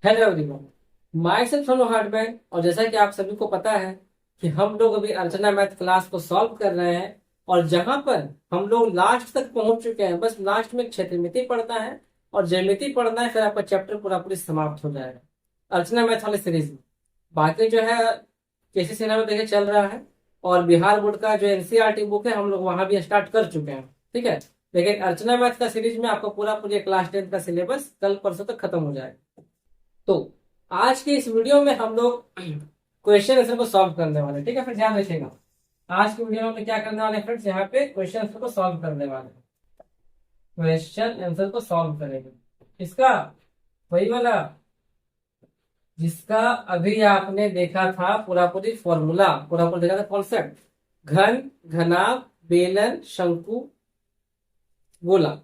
Hello everyone, my self Sonu Hardman. और जैसा कि आप सभी को पता है कि हम लोग अभी अर्चना मैथ क्लास को सॉल्व कर रहे हैं। और जहां पर हम लोग लास्ट तक पहुंच चुके हैं, बस लास्ट में क्षेत्रमिति पढ़ना है और ज्यामिति पढ़ना है, फिर आपका चैप्टर पूरा पूरी समाप्त हो जाएगा अर्चना मैथ वाले सीरीज में। बाकी जो है केसी सिन्हा में देखे चल रहा है, और बिहार बोर्ड का जो एनसीईआरटी बुक है हम लोग वहां भी स्टार्ट कर चुके हैं। ठीक है, लेकिन अर्चना मैथ का सीरीज में आपको पूरा पूरी क्लास 10 का सिलेबस कल परसों तक खत्म हो जाएगा। तो आज की इस वीडियो में हम लोग क्वेश्चन आंसर को सॉल्व करने वाले हैं। ठीक है, फिर ध्यान रखिएगा। आज की वीडियो में क्या करने वाले हैं फ्रेंड्स, यहाँ पे क्वेश्चन आंसर को सॉल्व करने वाले हैं। क्वेश्चन आंसर को सॉल्व करेंगे इसका वही वाला जिसका अभी आपने देखा था, पूरा पूरी फॉर्मूला पूरा पूरी देखा था, कॉन्सेप्ट। घन, घनाभ, बेलन, शंकु, गोला,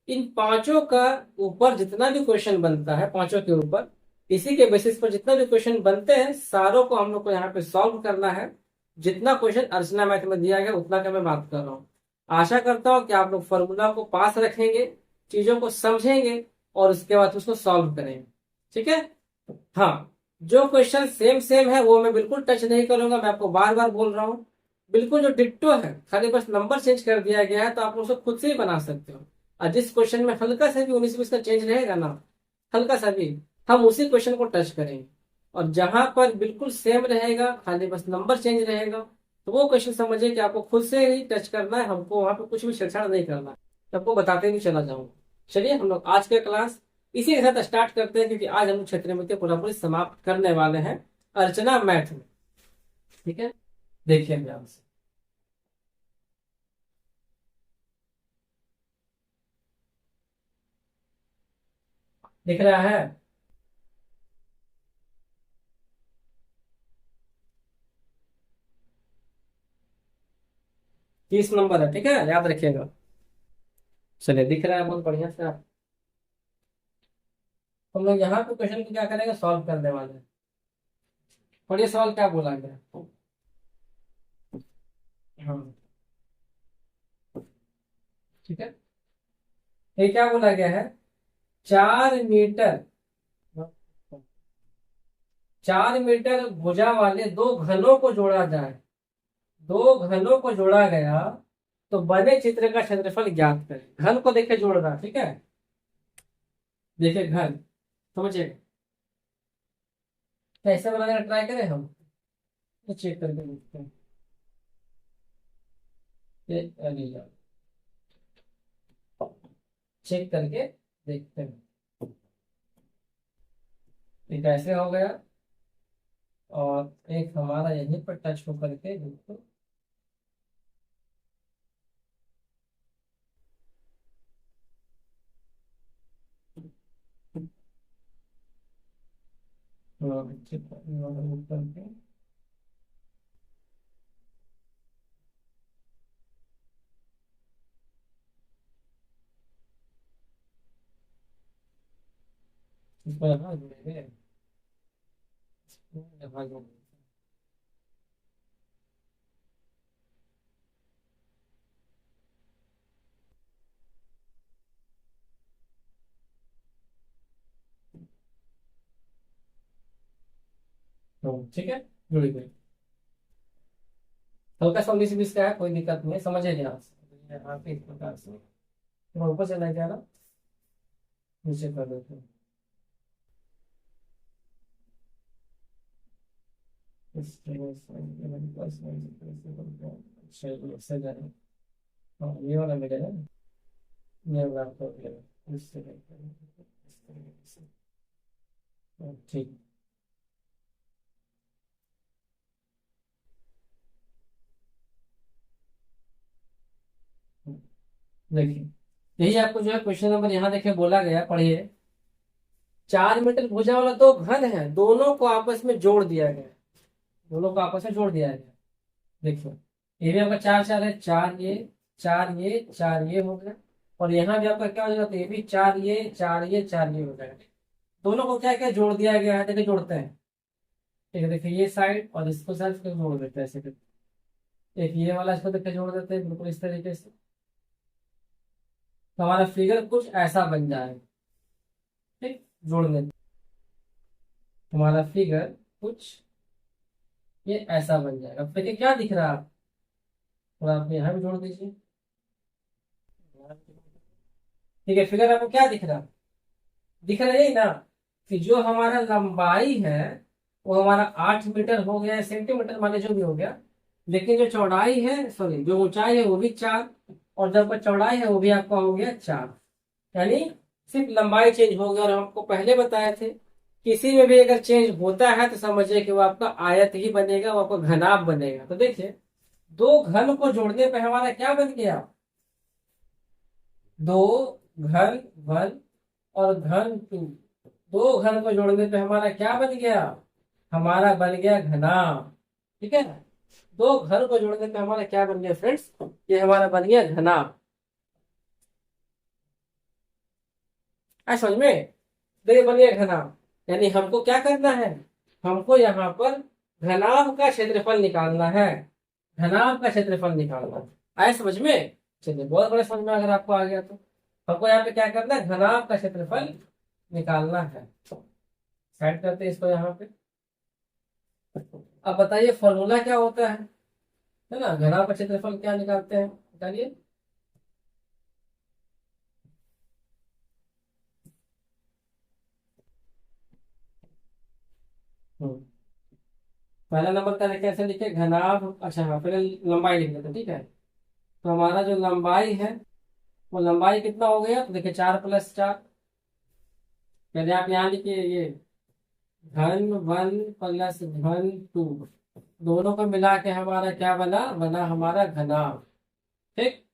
इन पांचों का ऊपर जितना भी क्वेश्चन बनता है, पांचों के ऊपर इसी के बेसिस पर जितना भी क्वेश्चन बनते हैं, सारों को हम लोग को यहाँ पे सॉल्व करना है। जितना क्वेश्चन अर्चना मैथ में दिया गया उतना का मैं बात कर रहा हूँ। आशा करता हूँ कि आप लोग फॉर्मूला को पास रखेंगे, चीजों को समझेंगे और उसके बाद उसको सॉल्व करेंगे। ठीक है। हाँ, जो क्वेश्चन सेम सेम है वो मैं बिल्कुल टच नहीं करूंगा, मैं आपको बार बार बोल रहा हूँ। बिल्कुल जो डिट्टो है, खाली बस नंबर चेंज कर दिया गया है, तो आप उसको खुद से ही बना सकते हो। और जिस क्वेश्चन में हल्का सा भी 19-20 का चेंज रहेगा ना, हल्का सा भी, हम उसी क्वेश्चन को टच करेंगे। और जहां पर बिल्कुल सेम रहेगा, खाली बस नंबर चेंज रहेगा, तो वो क्वेश्चन समझिए कि आपको खुद से ही टच करना है, हमको वहां पे कुछ भी छेड़छाड़ नहीं करना है। सबको बताते भी चला जाऊंगा। चलिए हम लोग आज के क्लास इसी के साथ स्टार्ट करते हैं, क्योंकि आज हम लोग क्षेत्र में पूरा पूरी समाप्त करने वाले हैं अर्चना मैथ में। ठीक है, देखिए ध्यान से। दिख रहा है? 30 नंबर है, ठीक है, याद रखिएगा। चलिए, दिख रहा है बहुत बढ़िया से आप। हम लोग यहाँ पे क्वेश्चन को क्या करेंगे, सॉल्व करने वाले हैं। और ये सवाल क्या बोला गया? हाँ, ठीक है। ये क्या बोला गया है? 4 मीटर, 4 मीटर भुजा वाले दो घनों को जोड़ा जाए, दो घनों को जोड़ा गया तो बने चित्र का क्षेत्रफल ज्ञात करें। घन को देखे जोड़ रहा, ठीक है। देखिए घन, समझिए कैसे बनाने का ट्राई करें हम, तो चेक करके देखते हैं। ये नहीं जाओ, चेक करके देखते हैं ये कैसे हो गया। और एक हमारा यहीं पर टच होकर के बिल्कुल, चेक करके इसमें ना जुड़ेंगे। ठीक है, जुड़ गई। हल्का सा 19-20 का है, कोई दिक्कत नहीं है, समझे नहीं आप। यहाँ पे इस प्रकार से मैं ऊपर चला गया ना, नीचे कर देते हैं। इस तरह से जाए। हाँ, ये वाला मिलेगा ना, ये वाला आपको मिलेगा इस तरह इस तरीके से। हाँ, ठीक। देखिए, यही आपको जो है क्वेश्चन नंबर यहाँ देखिए बोला गया, पढ़िए। 4 मीटर भुजा वाला दो घन है, दोनों को आपस में जोड़ दिया गया, दोनों को आपस में जोड़ दिया गया। देखिए, ये भी आपका चार चार है, चार ये, चार ये, चार ये हो गया। और यहाँ भी आपका क्या हो जाएगा, तो ये भी चार ये, चार ये, चार ये हो जाएगा। दोनों को क्या क्या जोड़ दिया गया है, देखिए जोड़ते हैं। ठीक है, देखिए ये साइड और इसको साइड को जोड़ देते हैं ऐसे करके। एक ये वाला इसको देखिए जोड़ देते हैं बिल्कुल इस तरीके से, तो हमारा फिगर कुछ ऐसा बन जाएगा। ठीक, जोड़ देते हमारा फिगर कुछ ये ऐसा बन जाएगा। देखिए क्या दिख रहा है, थोड़ा आप यहाँ भी जोड़ दीजिए। ठीक है, फिगर आपको क्या दिख रहा, दिख रहा है ना कि जो हमारा लंबाई है वो हमारा 8 मीटर हो गया, सेंटीमीटर माने जो भी हो गया, लेकिन जो चौड़ाई है, सॉरी, जो ऊंचाई है वो भी 4, और जब पर चौड़ाई है वो भी आपका हो गया 4। यानी सिर्फ लंबाई चेंज हो गया। और हमको पहले बताए थे किसी में भी अगर चेंज होता है तो समझिए कि वो आपका आयत ही बनेगा, वो आपका घनाभ बनेगा। तो देखिए दो घन को जोड़ने पे हमारा क्या बन गया, दो घन वन और घन टू, दो घन को जोड़ने पे हमारा क्या बन गया, हमारा बन गया घनाभ। ठीक है, दो घन को जोड़ने पे हमारा क्या बन गया फ्रेंड्स, ये हमारा बन गया घनाभ। समझ में, देखिए बन गया घनाभ। यानी हमको क्या करना है, हमको यहाँ पर घनाभ का क्षेत्रफल निकालना है, घनाभ का क्षेत्रफल निकालना है। आए समझ में, चलिए बहुत बड़े समझ में अगर आपको आ गया तो हमको यहाँ पे क्या करना है, घनाभ का क्षेत्रफल निकालना है। साइड करते हैं इसको यहाँ पे। अब बताइए फॉर्मूला क्या होता है ना, घनाभ का क्षेत्रफल क्या निकालते हैं बताइए। हम्म, पहला नंबर का कैसे लिखे, घनाभ, अच्छा हाँ पहले लंबाई लिख लेते हैं, ठीक है। तो हमारा जो लंबाई है वो लंबाई कितना हो गया, तो देखिए 4 + 4। पहले आप यहाँ लिखिए ये घन वन प्लस घन टू, दोनों को मिला के हमारा क्या बना, बना हमारा घनाभ। ठीक,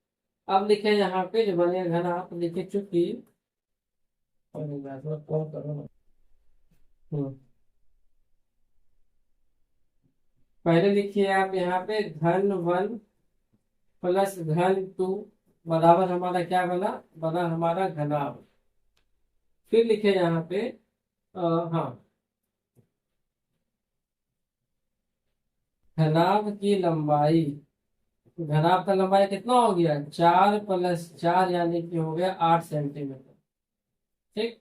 अब लिखे यहाँ पे जो बने घनाभ, तो लिखे चूंकि, और मैं थोड़ा कम करूँ ना। हम्म, पहले लिखिए आप यहाँ पे घन वन प्लस घन टू बराबर हमारा क्या बना, बना हमारा घनाभ। फिर लिखे यहाँ पे हाँ, घनाभ की लंबाई, घनाभ का लंबाई कितना हो गया, 4 + 4 यानी कि हो गया 8 सेंटीमीटर। ठीक,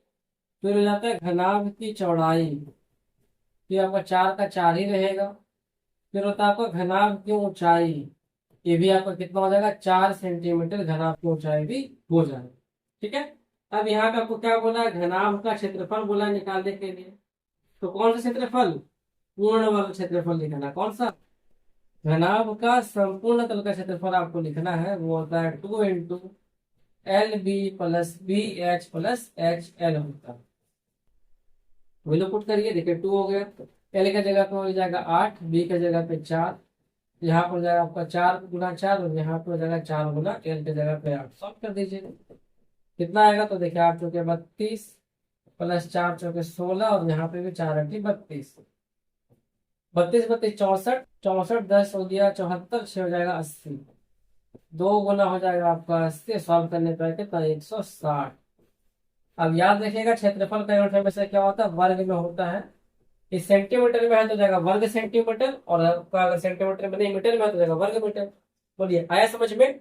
फिर हो जाता है घनाभ की चौड़ाई, फिर आपका 4 का 4 ही रहेगा। फिर होता है आपका घनाभ की ऊंचाई, ये भी आपका कितना हो जाएगा, 4 सेंटीमीटर घनाभ की ऊंचाई भी हो जाएगा। ठीक है, अब यहाँ पे आपको क्या बोला, घनाभ का क्षेत्रफल बोला निकालने के लिए। तो कौन सा क्षेत्रफल, पूर्ण वर्ग क्षेत्रफल लिखना, कौन सा, घनाभ का संपूर्ण तल का क्षेत्रफल आपको लिखना है, वो होता है 2 × LB + BH + HL होता है। वही पुट करिए, देखिए 2 हो गया, एल का जगह पे हो जाएगा 8, बी का जगह पे 4, यहाँ पर हो जाएगा आपका 4 × 4, और यहाँ पे हो जाएगा 4 × एल के जगह पे 8। सॉल्व कर दीजिए, कितना आएगा, तो देखिए 8 चौके 32 + 4 चौके 16, और यहाँ पे भी 4 × 8 32, 32 32 64, 64 10 हो गया 74, 6 हो जाएगा 80, 2 गुना हो जाएगा आपका 80, सॉल्व करने पर कितना 160। अब याद रखिएगा क्षेत्रफल का यूनिट हमेशा क्या होता है, वर्ग में होता है। इस सेंटीमीटर में है तो जाएगा वर्ग सेंटीमीटर, और आपका अगर सेंटीमीटर में नहीं मीटर में है तो जाएगा वर्ग मीटर। बोलिए आया समझ में।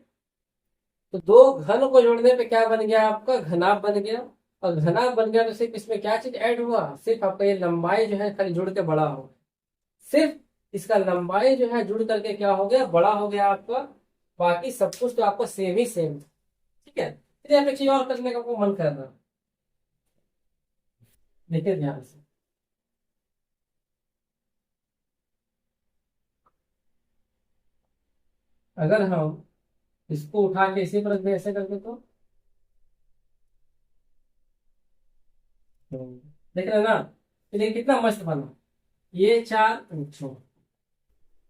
तो दो घन को जोड़ने पे क्या बन गया, आपका घनाभ बन गया। और घनाभ बन गया तो सिर्फ इसमें क्या चीज ऐड हुआ, सिर्फ आपका ये लंबाई जो है खाली जुड़ के बड़ा हो, सिर्फ इसका लंबाई जो है जुड़ करके क्या हो गया, बड़ा हो गया आपका। बाकी सब कुछ तो आपका सेम ही सेम। ठीक है, फिर यहाँ पे चीज और करने का आपको मन कर रहा, देखिए ध्यान से। अगर हम इसको उठा के इसी पर ऐसे करके तो देख रहे हैं ना, तो देखिए कितना मस्त बना, ये 4 अच्छा,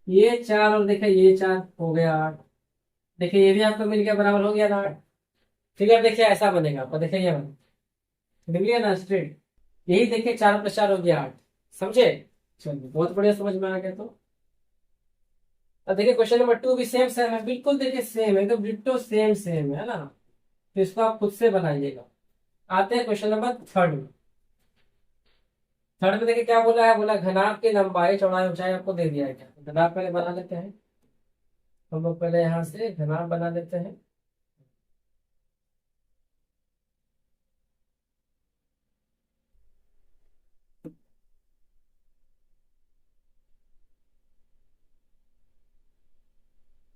ये 4 और देखिए ये 4 हो गया 8। देखिए ये भी आपको मिल गया, बराबर हो गया ना 8। फिगर देखिए ऐसा बनेगा आपको, देखिए ये मिल गया ना स्ट्रेट। यही देखिए 4 + 4 हो गया 8। समझे, चलिए बहुत बढ़िया, समझ में आ गया। तो अब देखिए क्वेश्चन नंबर 2 भी सेम सेम है, बिल्कुल देखिए सेम है, एकदम डिट्टो सेम सेम है ना। तो इसको आप खुद से बनाइएगा। आते हैं क्वेश्चन नंबर 3 में। थर्ड में देखिए क्या बोला है, बोला घनाभ की लंबाई चौड़ाई ऊंचाई आपको दे दिया है। क्या घनाभ पहले बना लेते हैं, हम लोग पहले यहाँ से घनाभ बना लेते हैं।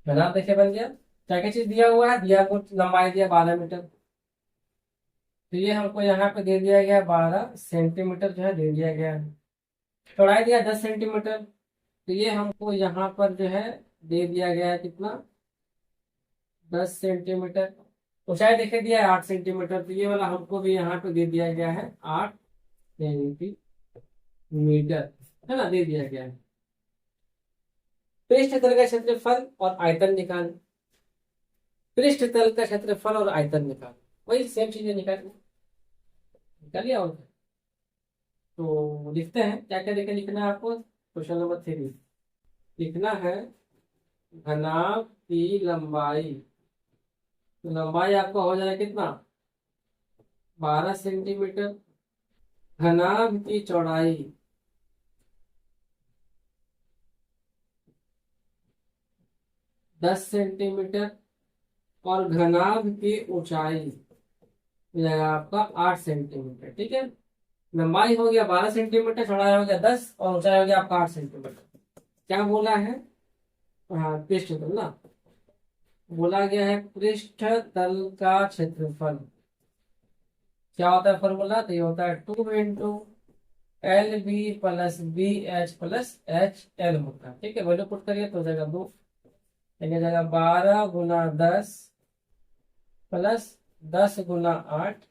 घनाभ देखिए बन गया। क्या क्या चीज दिया हुआ है, दिया को लंबाई दिया 12 मीटर, तो ये हमको यहाँ पे दे दिया गया 12 सेंटीमीटर जो है दे दिया गया है। चौड़ाई दिया 10 सेंटीमीटर, तो ये हमको यहाँ पर जो है दे दिया गया है कितना, 10 सेंटीमीटर। ऊंचाई देखे दिया है 8 सेंटीमीटर, तो ये वाला हमको भी यहाँ पे दे दिया गया है 8 सेंटीमीटर, है ना, दे दिया गया है। पृष्ठ तल का क्षेत्रफल और आयतन निकाल। पृष्ठ तल का क्षेत्रफल और आयतन निकाल, वही सेम चीजें निकालिए। और तो लिखते हैं क्या क्या देखे लिखना है आपको। क्वेश्चन नंबर 3 लिखना है घनाभ की लंबाई, तो लंबाई आपका हो जाएगा कितना, 12 सेंटीमीटर। घनाभ की चौड़ाई 10 सेंटीमीटर, और घनाभ की ऊंचाई हो जाएगा आपका 8 सेंटीमीटर। ठीक है, लंबाई हो गया 12 सेंटीमीटर, चौड़ाई हो गया 10, और ऊंचाई हो गया आपका 8 सेंटीमीटर। क्या बोला है, हाँ पृष्ठ तल ना, बोला गया है पृष्ठ तल का क्षेत्रफल। क्या होता है फॉर्मूला, तो ये होता है 2 × LB + BH + HL होता है। ठीक है, वैल्यू पुट करिए तो हो जाएगा 2, यानी जाएगा 12 × 10 प्लस 10 × 8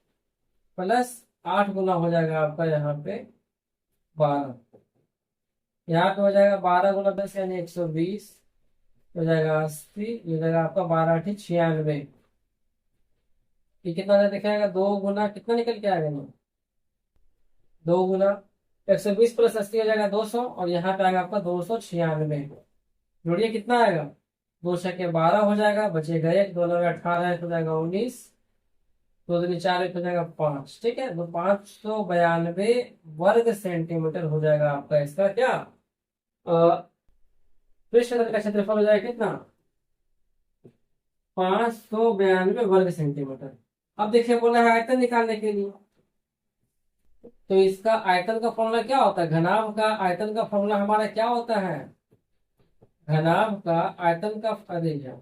प्लस 8 गुना हो जाएगा आपका यहाँ पे 12। यहाँ पे हो जाएगा 12 × 10 यानी 120, हो जाएगा 80, ये हो जाएगा आपका 12×8 = 96। ये कितना दिखाएगा, 2 गुना कितना निकल के आएगा ना, 2 गुना 120 + 80 हो जाएगा 200, और यहाँ पे आएगा आपका 296। जोड़िए कितना आएगा, 2 × 12 हो जाएगा, बचेगा 1, 2 × 18 हो जाएगा 19, 2 दूनी 4 हो जाएगा 5। ठीक है, तो 592 वर्ग सेंटीमीटर हो जाएगा आपका इसका क्या, पृष्ठ तल का क्षेत्रफल हो जाएगा कितना, 592 वर्ग सेंटीमीटर। अब देखिए बोला है आयतन निकालने के लिए, तो इसका आयतन का फॉर्मूला क्या होता है, घनाभ का आयतन का फॉर्मूला हमारा क्या होता है, घनाभ का आयतन का, अरे यार,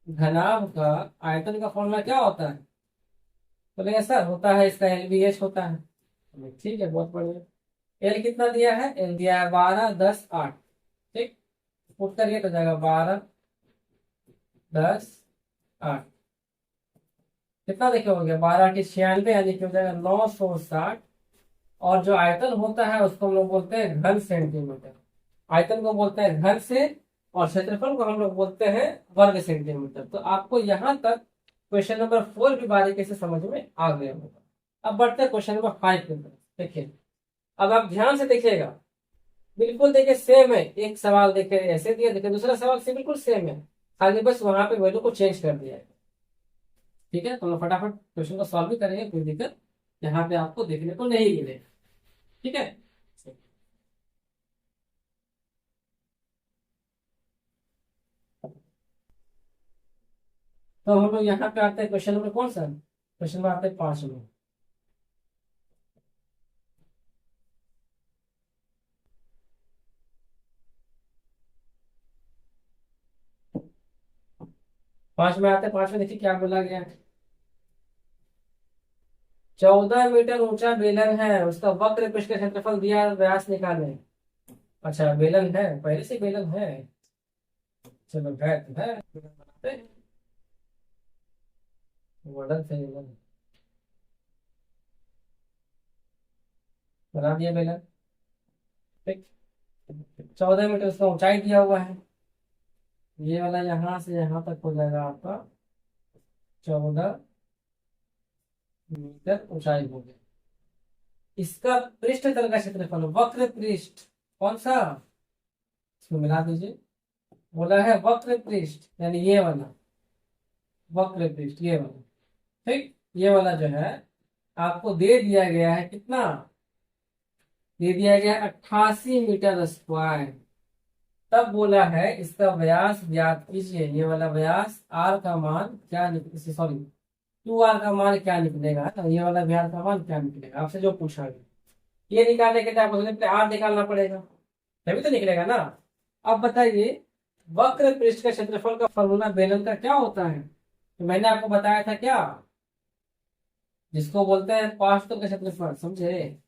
घनाभ का आयतन का फॉर्मूला क्या होता है, बोलेंगे सर होता है इसका LBH होता है। ठीक है, बहुत बढ़िया। एल कितना दिया है, एल दिया है 12, 10, 8। ठीक, पुट करिए तो जाएगा 12, 10, 8, कितना देखे हो गया, 12×8 = 96, यानी कि हो जाएगा 960। और जो आयतन होता है उसको हम लोग बोलते हैं घन सेंटीमीटर, आयतन को बोलते हैं घन से, और क्षेत्रफल को हम लोग बोलते हैं वर्ग सेंटीमीटर। तो आपको यहाँ तक क्वेश्चन नंबर 4 भी बारीकी से समझ में आ गया होगा। अब बढ़ते हैं क्वेश्चन नंबर 5 की तरफ। देखिए, अब आप ध्यान से देखिएगा, बिल्कुल देखिए सेम है, एक सवाल देखे ऐसे दिया, देखिए दूसरा सवाल से बिल्कुल सेम है, खाली बस वहां पे वैल्यू को चेंज कर दिया है। ठीक है, तो हम लोग फटाफट क्वेश्चन को सॉल्व भी करेंगे, कोई दिक्कत यहाँ पे आपको देखने को नहीं मिलेगा। ठीक है, तो हम लोग यहाँ पे आते हैं क्वेश्चन नंबर कौन सा, क्वेश्चन नंबर आते हैं 5 में। पांच में आते हैं, 5 में देखिए क्या बोला गया है। 14 मीटर ऊंचा बेलन है, उसका वक्र पृष्ठ का क्षेत्रफल दिया है, व्यास निकालें। अच्छा बेलन है, पहले से बेलन है, चलो है तो है, बेलन बनाते हैं, मॉडल से बेलन बना दिया बेलन। ठीक, 14 मीटर उसका ऊंचाई दिया हुआ है, ये वाला यहाँ से यहाँ तक हो जाएगा आपका 14 मीटर ऊंचाई हो गई। इसका पृष्ठ तल का क्षेत्रफल, वक्र पृष्ठ कौन सा, इसको मिला दीजिए, बोला है वक्र पृष्ठ, यानी ये वाला वक्र पृष्ठ, ये वाला। ठीक, ये वाला जो है आपको दे दिया गया है कितना, दे दिया गया 88 मीटर स्क्वायर। तब बोला है इसका व्यास ज्ञात कीजिए, ये वाला व्यास आर का मान क्या सॉरी 2r का मान क्या निकलेगा, तो ये वाला व्यास का मान क्या निकलेगा, आपसे जो पूछा गया। ये निकालने के लिए आपको सबसे पहले आर निकालना पड़ेगा, तभी तो निकलेगा ना। अब बताइए, वक्र पृष्ठ का क्षेत्रफल का फॉर्मूला बेलन का क्या होता है? तो मैंने आपको बताया था क्या, जिसको बोलते हैं पार्श्व तल का क्षेत्रफल, समझे?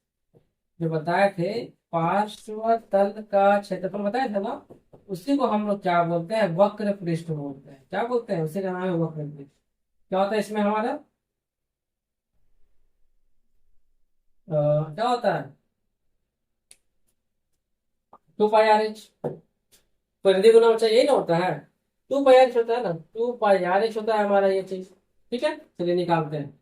जो बताए थे, पार्श्व तल का क्षेत्रफल बताया था ना, उसी को हम लोग क्या बोलते हैं? वक्र पृष्ठ बोलते हैं। क्या बोलते हैं? उसी का नाम है वक्र पृष्ठ। क्या होता है इसमें हमारा? क्या होता है? 2 पाई आर एच, परिधि गुना ऊंचाई, यही ना होता है? 2 पाई आर एच होता है ना, 2 पाई आर एच होता है हमारा ये चीज। ठीक है, चलिए निकालते हैं।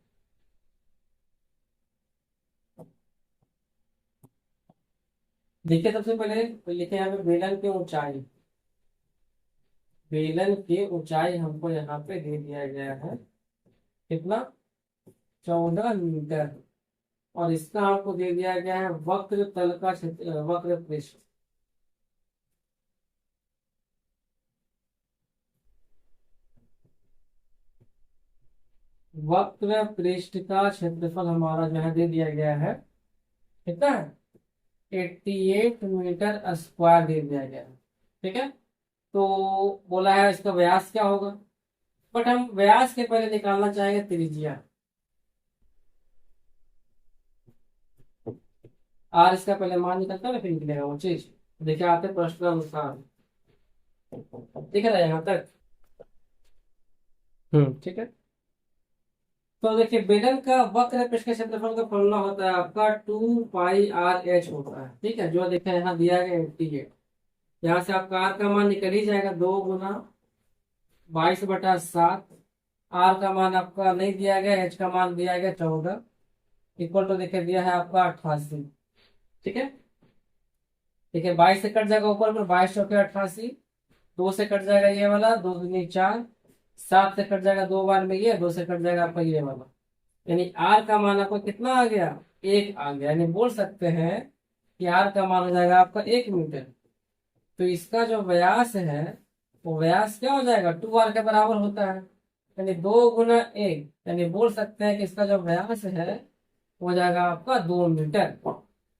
देखिए सबसे पहले तो लिखे यहाँ पे बेलन की ऊंचाई। बेलन की ऊंचाई हमको यहाँ पे दे दिया गया है, कितना? 14 मीटर। और इसका हमको दे दिया गया है वक्र तल का क्षेत्र, वक्र पृष्ठ। वक्र पृष्ठ का क्षेत्रफल हमारा जो है दे दिया गया है, कितना है? 88 मीटर स्क्वायर दे दिया गया है। ठीक है, तो बोला है इसका व्यास क्या होगा, बट हम व्यास के पहले निकालना चाहेंगे त्रिज्या। आर इसका पहले मान निकलता है फिर निकलेगा वो चीज। देखिए आते प्रश्न अनुसार, दिख रहा है यहाँ तक? ठीक है। तो देखिए बेलन का वक्र पृष्ठ के क्षेत्रफल का फॉर्मूला होता है आपका 2 पाई आर एच होता है। ठीक है, जो देखा यहाँ दिया गया 88, यहाँ से आपका आर का मान निकल ही जाएगा, 2 गुना 22/7। आर का मान आपका नहीं दिया गया, एच का मान दिया गया 14, इक्वल टू देखिए दिया है आपका 88। ठीक है, देखिए 22 से कट जाएगा ऊपर में, 22 चौके 88। 2 से कट जाएगा ये वाला, 2 दूनी 4। 7 से कट जाएगा 2 बार में ये, 2 से कट जाएगा आपका ये वाला। यानी आर का मान आपका कितना आ गया? 1 आ गया। यानी बोल सकते हैं कि आर का मान हो जाएगा आपका 1 मीटर। तो इसका जो व्यास है, वो व्यास क्या हो जाएगा? 2 आर के बराबर होता है। यानी 2 गुना 1, यानी बोल सकते हैं कि इसका जो व्यास है हो जाएगा आपका 2 मीटर।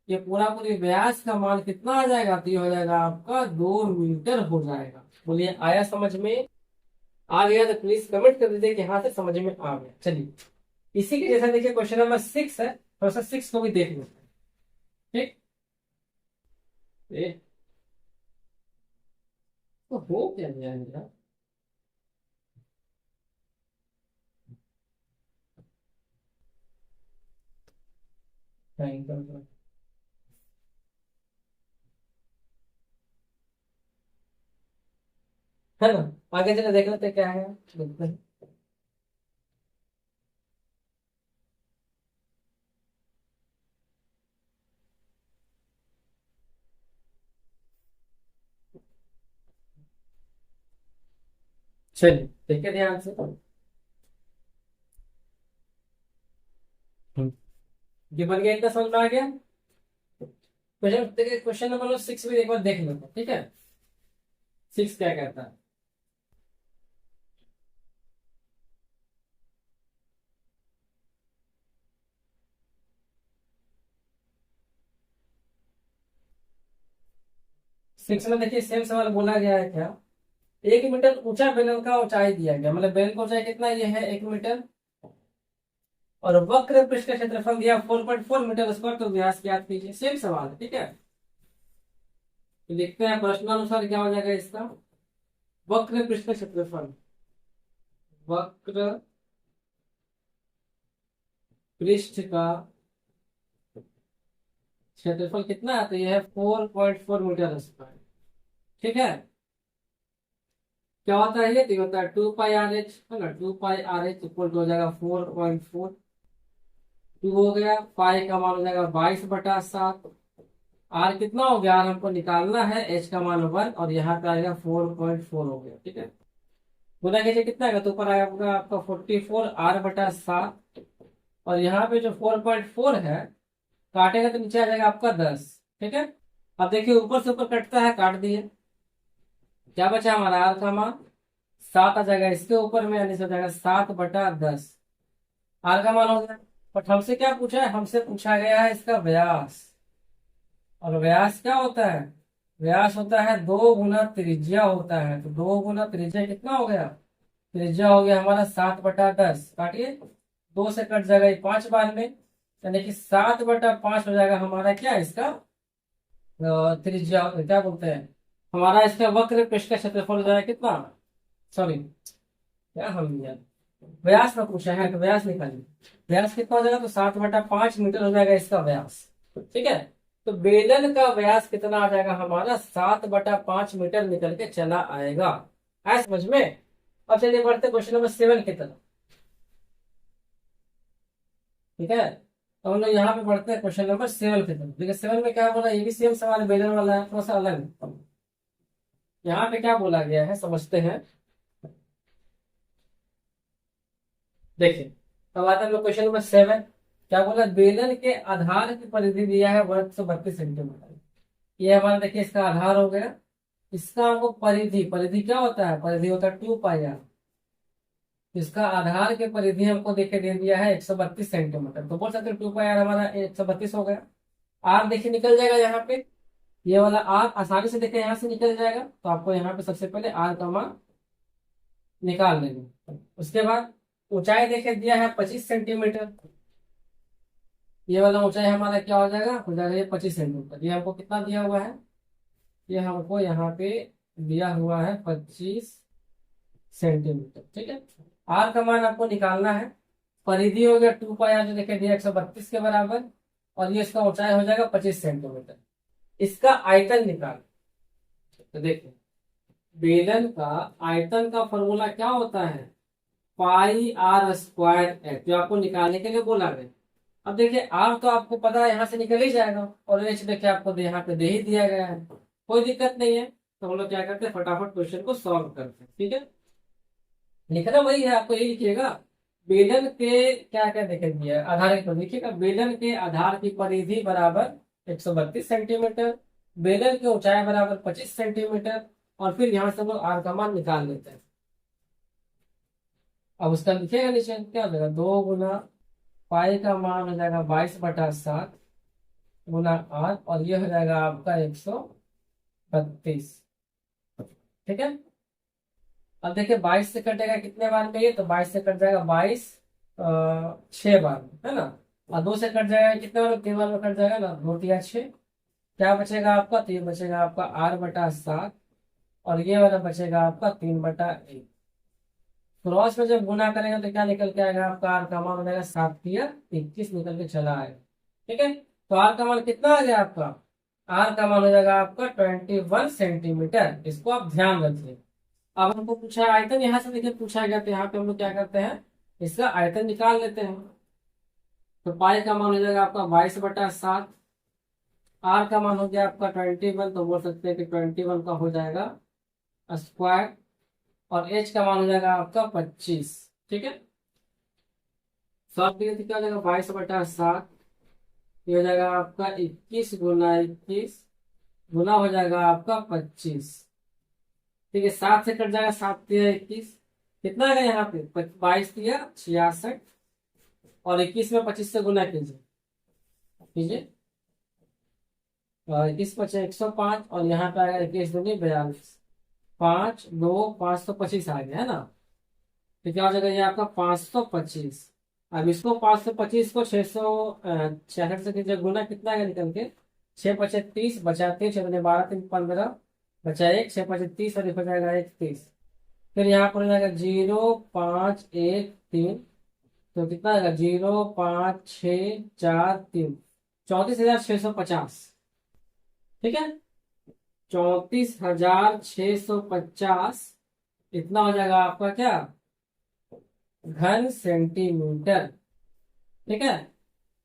ये पूरा पूरी व्यास का मान कितना आ जाएगा? तो ये हो जाएगा आपका 2 मीटर हो जाएगा। बोलिए आया समझ में? आ गया तो प्लीज कमेंट कर दीजिए कि हाँ से समझ में आ गया। चलिए, इसी के जैसा देखिए क्वेश्चन नंबर 6 है, थोड़ा सा 6 को भी देख लेते हैं। ठीक, तो हो क्या गया मेरा? है ना? आगे चले देख लेते हैं क्या है, देखते हैं। चलिए देखिए ध्यान से। ये बन गया, इतना समझ में आ गया? क्वेश्चन देखिए, क्वेश्चन नंबर 6 भी एक बार देख लेते हैं। ठीक है, 6 क्या कहता है? सिक्स में देखिए सेम सवाल बोला गया है क्या, 1 मीटर ऊंचा बेलन का ऊंचाई दिया गया, मतलब बेलन का ऊंचाई कितना ये है? 1 मीटर। और वक्र पृष्ठ का क्षेत्रफल दिया 4.4 मीटर स्क्वायर, तो व्यास ज्ञात कीजिए। सेम सवाल है। ठीक है, तो देखते हैं प्रश्नानुसार क्या हो जाएगा इसका। वक्र पृष्ठ का क्षेत्रफल, वक्र पृष्ठ का क्षेत्रफल कितना है? तो यह है 4.4 मीटर स्क्वायर। ठीक है, क्या होता है ये? तो ये होता है 2 पाई आर एच, है ना? 2 pi R H equal to हो जाएगा 4.4। 2 हो गया, पाई का मान हो जाएगा 22/7। आर कितना हो गया? आर हमको निकालना है, एच का मान 1, और यहाँ पे आएगा 4.4 हो गया। ठीक है, गुना कीजिए कितना आएगा? तो ऊपर आएगा आपका 44 R/7, और यहाँ पे जो 4.4 है, काटेगा तो नीचे आ जाएगा आपका 10। ठीक है, अब देखिए ऊपर से ऊपर कटता है, काट दिए, क्या बचा हमारा? आर का मान 7 आ जाएगा इसके ऊपर में, यानी से हो जाएगा 7/10। आर का मान हो गया। बट हमसे क्या पूछा है? हमसे पूछा गया है इसका व्यास। और व्यास क्या होता है? व्यास होता है 2 गुना त्रिज्या होता है, तो 2 गुना त्रिज्या कितना हो गया, त्रिज्या हो गया हमारा 7/10, काटिए, 2 से कट जाएगा ये 5 बार में, यानी कि 7/5 हो जाएगा हमारा क्या इसका त्रिज्या, क्या बोलते हैं हमारा इसका वक्र पृष्ठ का क्षेत्रफल हो जाएगा कितना, सॉरी क्या हम लिया, व्यास में पूछा है तो व्यास निकालिए, व्यास कितना हो जाएगा, तो 7/5 मीटर हो जाएगा इसका व्यास। ठीक है, तो बेलन का व्यास कितना आ जाएगा हमारा, 7/5 मीटर निकल के चला आएगा। है समझ में। अब चलिए बढ़ते क्वेश्चन नंबर 7 की तरफ। ठीक है, तो हम लोग यहाँ पे बढ़ते हैं क्वेश्चन नंबर 7 की तरफ। देखिए 7 में क्या बोला, ये भी सेम सवाल बेलन वाला है, थोड़ा सा अलग है। यहाँ पे क्या बोला गया है समझते हैं। देखिए अब आता है क्वेश्चन नंबर 7। क्या बोला, बेलन के आधार की परिधि दिया है 132 सेंटीमीटर। ये हमारा देखिए इसका आधार हो गया, इसका हमको परिधि, परिधि क्या होता है, परिधि होता है 2πr। इसका आधार के परिधि हमको देखे दे दिया है 132 सेंटीमीटर, तो बोल सकते हैं 2πr हमारा 132 हो गया। आर देखिए निकल जाएगा यहाँ पे, ये वाला आर आसानी से देखे यहाँ से निकल जाएगा, तो आपको यहाँ पे सबसे पहले आर का मान निकाल लेंगे। उसके बाद ऊंचाई देखे दिया है 25 सेंटीमीटर, ये वाला ऊंचाई हमारा क्या हो जाएगा ये 25 सेंटीमीटर। ये हमको कितना दिया हुआ है, ये हमको यहाँ पे दिया हुआ है 25 सेंटीमीटर। ठीक है, आर का मान आपको निकालना है। परिधि हो गया 2πr जो देखे दिया 132 के बराबर, और ये इसका ऊंचाई हो जाएगा 25 सेंटीमीटर। इसका आयतन निकाल, तो देखिए बेलन का आयतन का फॉर्मूला क्या होता है, πr²h, जो आपको निकालने के लिए बोला गया। अब देखिए आर तो आपको पता है यहाँ से निकल ही जाएगा, और एच देखिए आपको यहाँ पे दे ही दिया गया है, कोई दिक्कत नहीं है। तो हम लोग क्या करते हैं, फटाफट क्वेश्चन को सॉल्व करते हैं। ठीक है, लिखना वही है, आपको यही लिखिएगा। बेलन के क्या क्या देखे दिया है, आधार की परिधि लिखिएगा, बेलन के आधार की परिधि बराबर 132 सेंटीमीटर, बेलन की ऊंचाई बराबर 25 सेंटीमीटर, और फिर यहाँ से हम लोग आर का मान निकाल लेते हैं। अब उसका लिखिएगा नीचे क्या हो जाएगा, 2 गुना पाई का मान हो जाएगा 22/7 गुना आर, और ये हो जाएगा आपका 132। ठीक है, अब देखिए 22 से कटेगा कितने बार में, ये तो 22 से कट जाएगा 22 6 बार में, है ना। और 2 से कट जाएगा कितने बार, 3 बार में कट जाएगा ना, 2×3=6। क्या बचेगा आपका, तो ये बचेगा आपका r/7, और ये वाला बचेगा आपका 3/1। क्रॉस में जब गुना करेंगे तो क्या निकल के आएगा आपका, आर का मान हो जाएगा 7×3=21 निकल के चला आएगा। ठीक है, तो आर का मान कितना आ गया आपका, आर का मान हो जाएगा आपका 21 सेंटीमीटर। इसको आप ध्यान रखिए। अब हमको पूछा है आयतन, यहाँ से देखिए पूछा गया, तो यहाँ पे हम लोग क्या करते हैं, इसका आयतन निकाल लेते हैं। तो पाई का मान हो जाएगा आपका 22/7, आर का मान हो गया आपका 21, तो बोल सकते हैं कि 21 का हो जाएगा स्क्वायर, और एच का मान हो जाएगा आपका 25। ठीक है, सॉल्व करिए तो क्या हो जाएगा, 22/7 ये हो जाएगा आपका 21 × 21 गुना हो जाएगा आपका 25। ठीक है, 7 से कट जाएगा, 7×3=21, कितना आ गया यहाँ पे 22×3=66, और 21 में 25 से गुना कीजिए कीजिए, 21×5 = 105, और यहाँ पे आएगा 21×2=42, 5×2=5 तो 25 आ गया है ना। तो क्या हो जाएगा ये आपका 525। अब इसको 525 को 666 से कीजिए गुना, कितना आएगा निकल के, 6×5=30, बचाते 6×2=12, 3×15 बचा 1, 6×5=30, और हो जाएगा 31। फिर यहाँ पर हो जाएगा 0,5,1,3, तो कितना आएगा 0,5,6,4,3, 34,650। ठीक है, 34,650 इतना हो जाएगा आपका क्या, घन सेंटीमीटर। ठीक है,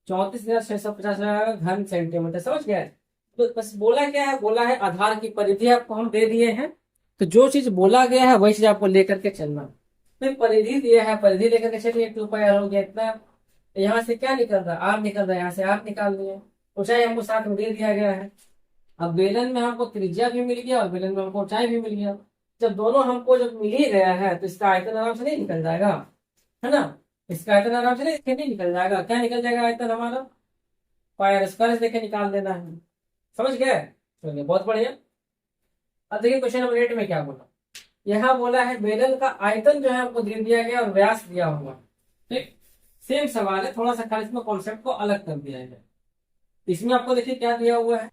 34,650 घन सेंटीमीटर, समझ गए। तो बस बोला क्या है, बोला है आधार की परिधि आपको हम दे दिए हैं, तो जो चीज बोला गया है वही चीज आपको लेकर के चलना। फिर परिधि दिया है, परिधि लेकर के चलिए, 2πr हो गया इतना। यहाँ से क्या निकल रहा है, आर निकल रहा है, यहाँ से आर निकाल दिए, ऊंचाई हमको साथ में दे दिया गया है। अब बेलन में हमको त्रिज्या भी मिल गया, और बेलन में हमको ऊंचाई भी मिल गया। जब दोनों हमको जब मिल ही गया है, तो इसका आयतन आराम से नहीं निकल जाएगा, है ना। इसका आयतन आराम से नहीं निकल जाएगा, क्या निकल जाएगा आयतन हमारा, पाई r² देखे निकाल देना है। समझ गए, चलिए बहुत बढ़िया। अब देखिए क्वेश्चन नंबर 8 में क्या बोला। यहाँ बोला है बेलन का आयतन जो है हमको दे दिया गया और व्यास दिया हुआ। ठीक, सेम सवाल है, थोड़ा सा खाली इसमें कॉन्सेप्ट को अलग कर दिया है। इसमें आपको देखिए क्या दिया हुआ है।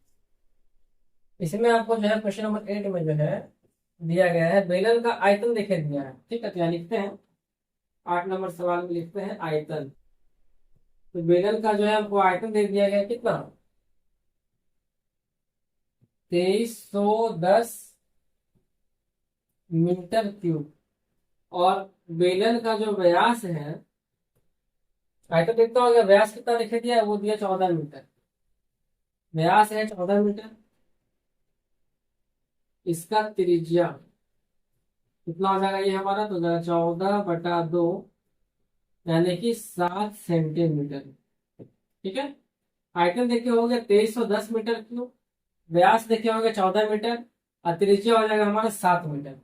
इसमें आपको जो है क्वेश्चन नंबर 8 में जो है दिया गया है बेलन का आयतन देखे दिया है। ठीक है, तो यहाँ लिखते हैं 8 नंबर सवाल में लिखते हैं आयतन। तो बेलन का जो है हमको आयतन दे दिया गया कितना, 2310 मीटर क्यूब। और बेलन का जो व्यास है, आयतन कितना हो गया, व्यास कितना लिखे दिया है, वो दिया 14 मीटर। व्यास है 14 मीटर, इसका त्रिज्या कितना हो जाएगा, ये हमारा तो 14/2 यानी कि 7 सेंटीमीटर। ठीक है, आयतन देखिए हो गया 2310 मीटर क्यूब, व्यास देखिए हो गया 14 मीटर, और त्रिज्या हो जाएगा हमारा 7 मीटर।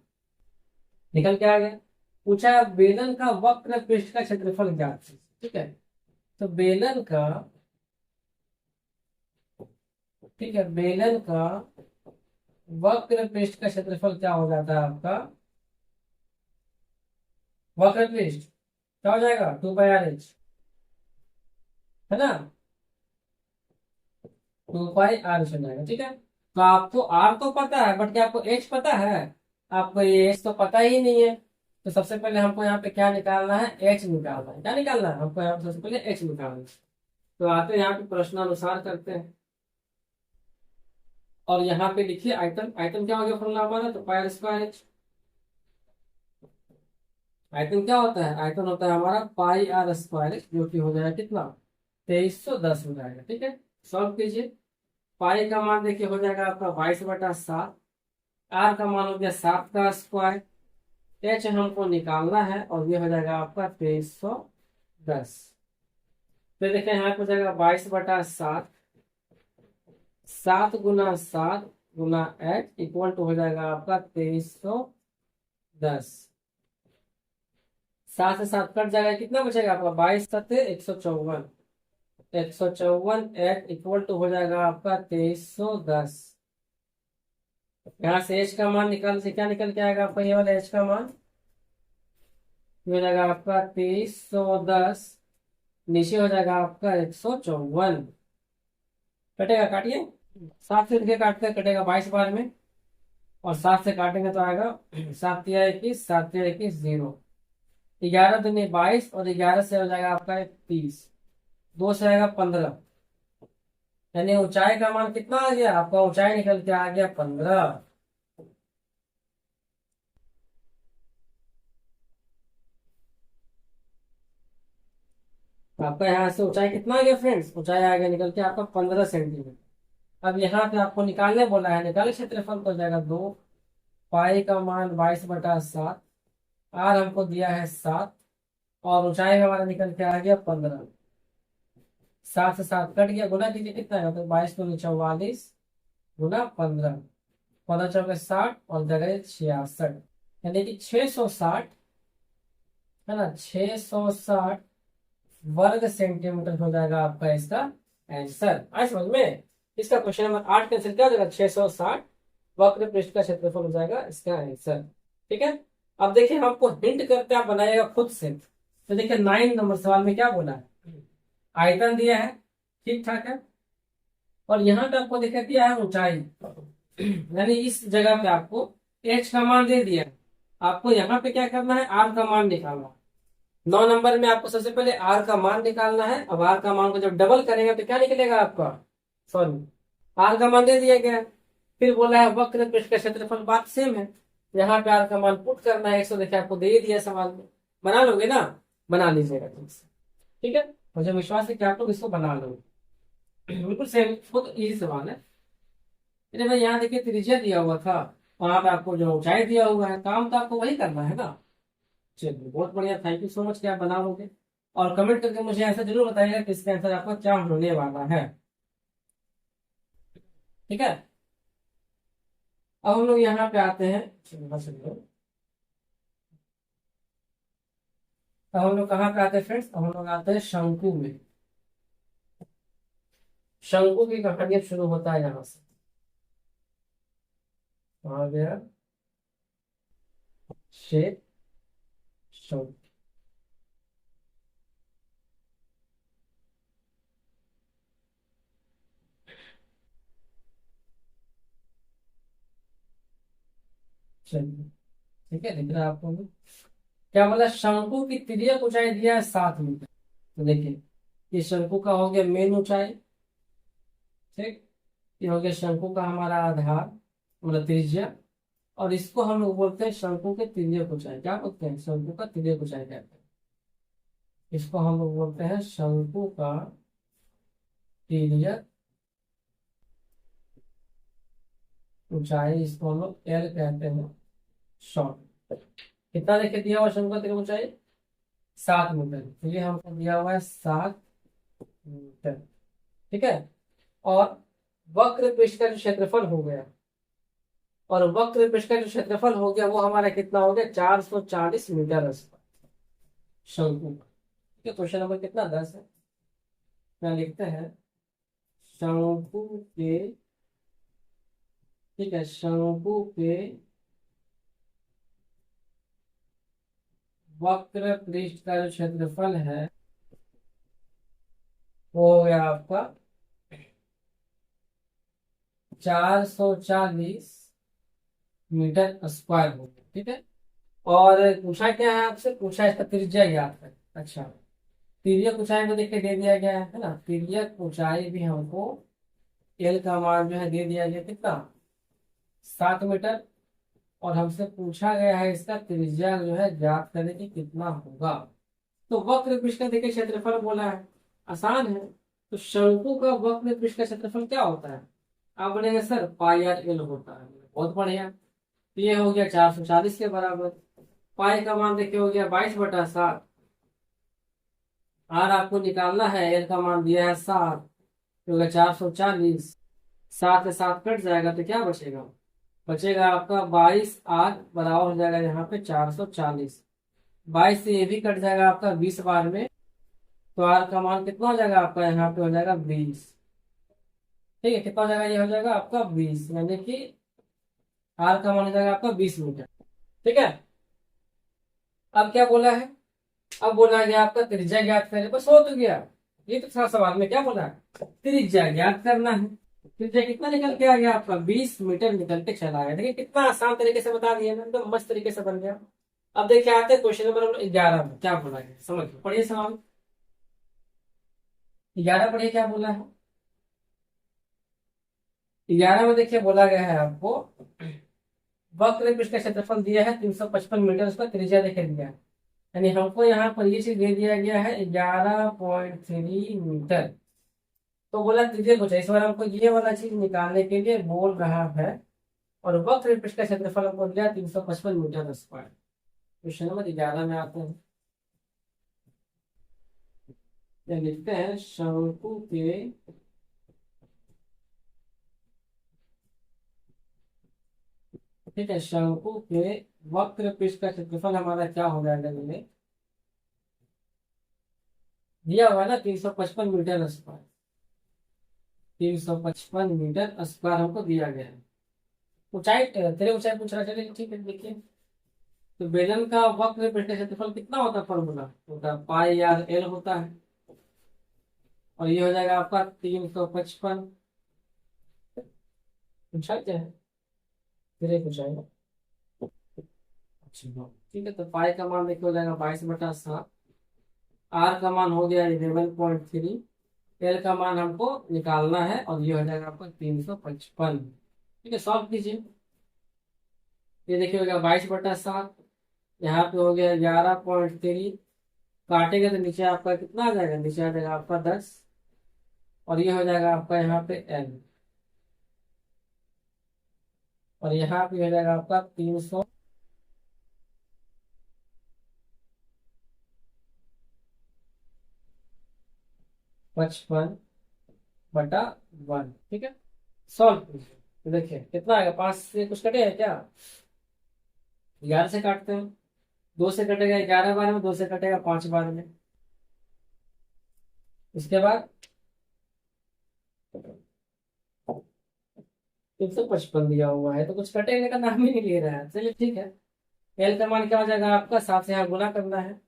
निकल के आ गया। पूछा है बेलन का वक्र पृष्ठ का क्षेत्रफल ज्ञात कीजिए। ठीक है, तो बेलन का, ठीक है, बेलन का वक्र पृष्ठ का क्षेत्रफल क्या हो जाता है आपका, वक्र पृष्ठ क्या हो जाएगा 2πr/h, है ना, 2πr/h हो जाएगा। ठीक है, तो आपको r तो पता है, बट क्या आपको h पता है, आपको ये h तो पता ही नहीं है। तो सबसे पहले हमको यहाँ पे क्या निकालना है, h निकालना है। क्या निकालना है हमको, यहाँ पे सबसे पहले h निकालना है। तो आते हैं यहाँ पे प्रश्नानुसार करते हैं, और यहाँ पे लिखिए आयतन। आयतन क्या हो गया फॉर्मूला हमारा, तो πr²h। आयतन क्या होता है, आयतन होता है हमारा πr², जो कि हो जाएगा कितना, 2310 हो जाएगा। ठीक है, सॉल्व कीजिए। पाई का मान देखिए हो जाएगा आपका 22/7, आर का मान हो गया 7 का स्क्वायर, एच हमको निकालना है और ये हो जाएगा आपका 2310। फिर देखें यहाँ पे हो जाएगा 22/7, 7 गुना 7 गुना 8 इक्वल टू हो जाएगा आपका 2310। 7 से 7 कट जाएगा, कितना बचेगा आपका, 22×7 154, 154 8 इक्वल टू हो जाएगा आपका 2310। यहाँ से एच का मान निकाल से क्या निकल के आएगा आपका, ये वाला एच का मान ये हो जाएगा आपका 2310, नीचे हो जाएगा आपका 154। कटेगा, काटिए। 7 से देखिए काटते हैं, कटेगा 22 बार में, और 7 से काटेंगे तो आएगा 7×3=21, 7×3=21 0, 11×2=22, और 11 से हो जाएगा आपका 30, 2 से आएगा 15, यानी ऊंचाई का मान कितना आ गया आपका, ऊंचाई निकल के आ गया 15। आपका यहाँ से ऊंचाई कितना आ गया फ्रेंड्स, ऊंचाई आ गया निकल के आपका 15 सेंटीमीटर। अब यहाँ पे आपको निकालने बोला है, निकाले क्षेत्रफल तो हो जाएगा 2, पाई का मान 22/7, आर हमको दिया है 7, और ऊंचाई हमारा निकल के आ गया 15। 7 से 7 कट गया, गुना कीजिए कितना है, तो 22×44 गुना 15, 15×4 और जगह 66, यानी कि 660, है ना, 660 वर्ग सेंटीमीटर हो जाएगा आपका इसका आंसर। आए समझ में, इसका क्वेश्चन नंबर 8 का आंसर क्या हो जाएगा, 660 वक्र पृष्ठ का क्षेत्रफल हो जाएगा इसका आंसर। ठीक है, अब देखिए हमको हिंट करते आप बनाइएगा खुद से। तो देखिए 9 नंबर सवाल में क्या बोला है, आयतन दिया है, ठीक ठाक है, और यहाँ पे आपको देखा दिया है ऊंचाई, यानी इस जगह पे आपको h का मान दे दिया है, आपको यहाँ पे क्या करना है, r का मान निकालना। 9 नंबर में आपको सबसे पहले r का मान निकालना है। अब r का मान को जब डबल करेंगे तो क्या निकलेगा आपका, सॉरी, r का मान दे दिया गया है। फिर बोला है वक्र पृष्ठ का क्षेत्रफल, बात सेम है, यहाँ पे r का मान पुट करना है। 100 देखिए आपको दे दिया सवाल में, बना लोगे ना, बना लीजिएगा ठीक से। ठीक है, मुझे विश्वास है कि आप लोग इसको बना लोगे, बिल्कुल सेम, बहुत इजी सवाल है। अरे भाई यहाँ देखिए त्रिज्या दिया हुआ था, वहां पे आपको जो ऊंचाई दिया हुआ है, काम तो आपको वही करना है ना। चलिए बहुत बढ़िया, थैंक यू सो मच कि आप बना लोगे, और कमेंट करके मुझे ऐसा जरूर बताइएगा कि इसका आंसर आपका क्या होने वाला है। ठीक है, अब हम लोग यहाँ पे आते हैं, अब हम लोग कहाँ पे आते हैं फ्रेंड्स, अब हम लोग आते हैं शंकु में। शंकु की कहानी अब शुरू होता है यहाँ से। आ गया शेप शंकु। चलिए, ठीक है, दिख रहा है आपको भी? क्या बोला, शंकु की तिर्यक ऊंचाई दिया है 7 मीटर। तो देखिए, ये शंकु का हो गया मेन ऊंचाई, ठीक। ये हो गया शंकु का हमारा आधार, मतलब त्रिज्या। और इसको हम लोग बोलते हैं शंकु के तिर्यक ऊंचाई। क्या बोलते हैं? शंकु का तिर्यक ऊंचाई कहते हैं। इसको हम लोग बोलते हैं शंकु का तिर्यक ऊंचाई। इसको हम लोग एल कहते हैं, शॉर्ट। कितना देखिए दिया हुआ शंकु का तिर्यक ऊंचाई? 7 मीटर। तो ये हमको दिया हुआ है 7 मीटर, ठीक है। और वक्र पृष्ठ का जो क्षेत्रफल हो गया, और वक्र पृष्ठ का जो क्षेत्रफल हो गया वो हमारा कितना हो गया? 440 मीटर शंकु का। ठीक है, क्वेश्चन नंबर कितना? 10 है। क्या लिखते हैं? शंकु के, ठीक है, शंकु के वक्र पृष्ठ का जो क्षेत्रफल है वो हो गया आपका 440 मीटर स्क्वायर हो गया, ठीक है। और पूछा क्या है आपसे? पूछा इसका त्रिज्या ज्ञात है। अच्छा, तिर्यक ऊंचाई को देख के दे दिया गया है ना, तिर्यक ऊंचाई भी हमको एल का मान जो है दे दिया गया, कितना? 7 मीटर। और हमसे पूछा गया है इसका त्रिज्या जो है ज्ञात करने की कितना होगा। तो वक्र पृष्ठ का देखिए क्षेत्रफल बोला है, आसान है। तो शंकु का वक्र पृष्ठ का क्षेत्रफल क्या होता है? आप बोलेंगे सर पाई आर एल होता है। बहुत बढ़िया। तो ये हो गया 440 के बराबर। पाई का मान देखिए हो गया 22/7। आर आपको निकालना है, एल का मान दिया है 7, तो होगा 440। 7 से 7 कट जाएगा तो क्या बचेगा? बचेगा आपका 22। आर बराबर हो जाएगा यहाँ पे 440। 22 से ये भी कट जाएगा आपका 20 बार में। तो आर का मान कितना हो जाएगा आपका? यहाँ पे हो जाएगा 20। ठीक है, कितना हो जाएगा? ये हो जाएगा आपका 20, यानी कि आर का मान हो जाएगा आपका 20 मीटर। ठीक है। अब क्या बोला है? अब बोला गया आपका त्रिज्या ज्ञात करें, बस हो तो गया। ये तो था सवाल में, क्या बोला है? त्रिज्या ज्ञात करना है। त्रिज्या कितना निकल के आ गया आपका? 20 मीटर निकल के चला गया। देखिए कितना आसान तरीके से बता दिया ना, एकदम मस्त तरीके से बन गया। अब देखिए आते हैं क्वेश्चन नंबर 11 में, क्या बोला गया समझ पढ़िए सवाल। 11 पढ़िए क्या बोला है। 11 में देखिए बोला गया है आपको, वक्र पृष्ठ का क्षेत्रफल दिया है 355 मीटर, उसका त्रिज्या देखे दिया है। यानी हमको यहाँ पर ये चीज दे दिया गया है 11.3 मीटर। तो बोला त्रिज्या कुछ है, इस बार हमको ये वाला चीज निकालने के लिए बोल रहा है। और वक्र पृष्ठ का क्षेत्रफल हमको दिया 355 मीटर स्क्वायर। क्वेश्चन नंबर 11 में आते हैं। ये लिखते हैं शंकु के ठीक है, शंकु के वक्र पृष्ठ का क्षेत्रफल हमारा क्या हो जाएगा? ये दिया हुआ है ना 355 मीटर स्क्वायर। 355 मीटर स्क्वायर हमको दिया गया है। ऊंचाई तेरे ऊंचाई पूछ रहा है, चलिए ठीक है देखिए। तो बेलन का वक्र पृष्ठ का क्षेत्रफल कितना होता है? फॉर्मूला होता है पाई आर एल होता है। और ये हो जाएगा आपका 355। ऊंचाई क्या है? तेरे ऊंचाई। अच्छा ठीक है, तो पाई का मान देखिए हो जाएगा 22/7। आर का मान हो गया 11.3। एल का मान हमको निकालना है, और ये हो जाएगा आपका 355। ठीक है, सॉल्व कीजिए। ये देखिए हो गया 22/7, यहाँ पे हो गया 11.3। काटेगा तो नीचे आपका कितना आ जाएगा? नीचे आ जाएगा आपका 10। और ये हो जाएगा आपका यहाँ पे एल। और यहाँ पे हो जाएगा आपका 355/1। ठीक है, सॉल्व कीजिए। तो देखिए कितना आएगा? 5 से कुछ कटेगा क्या? 11 से काटते हैं। 2 से कटेगा 11 बार में, 2 से कटेगा 5 बार में। इसके बाद 155 दिया हुआ है तो कुछ कटेने का नाम ही नहीं ले रहा है। चलिए ठीक है। एल का मान क्या हो जाएगा आपका, 7 से यहाँ गुना करना है।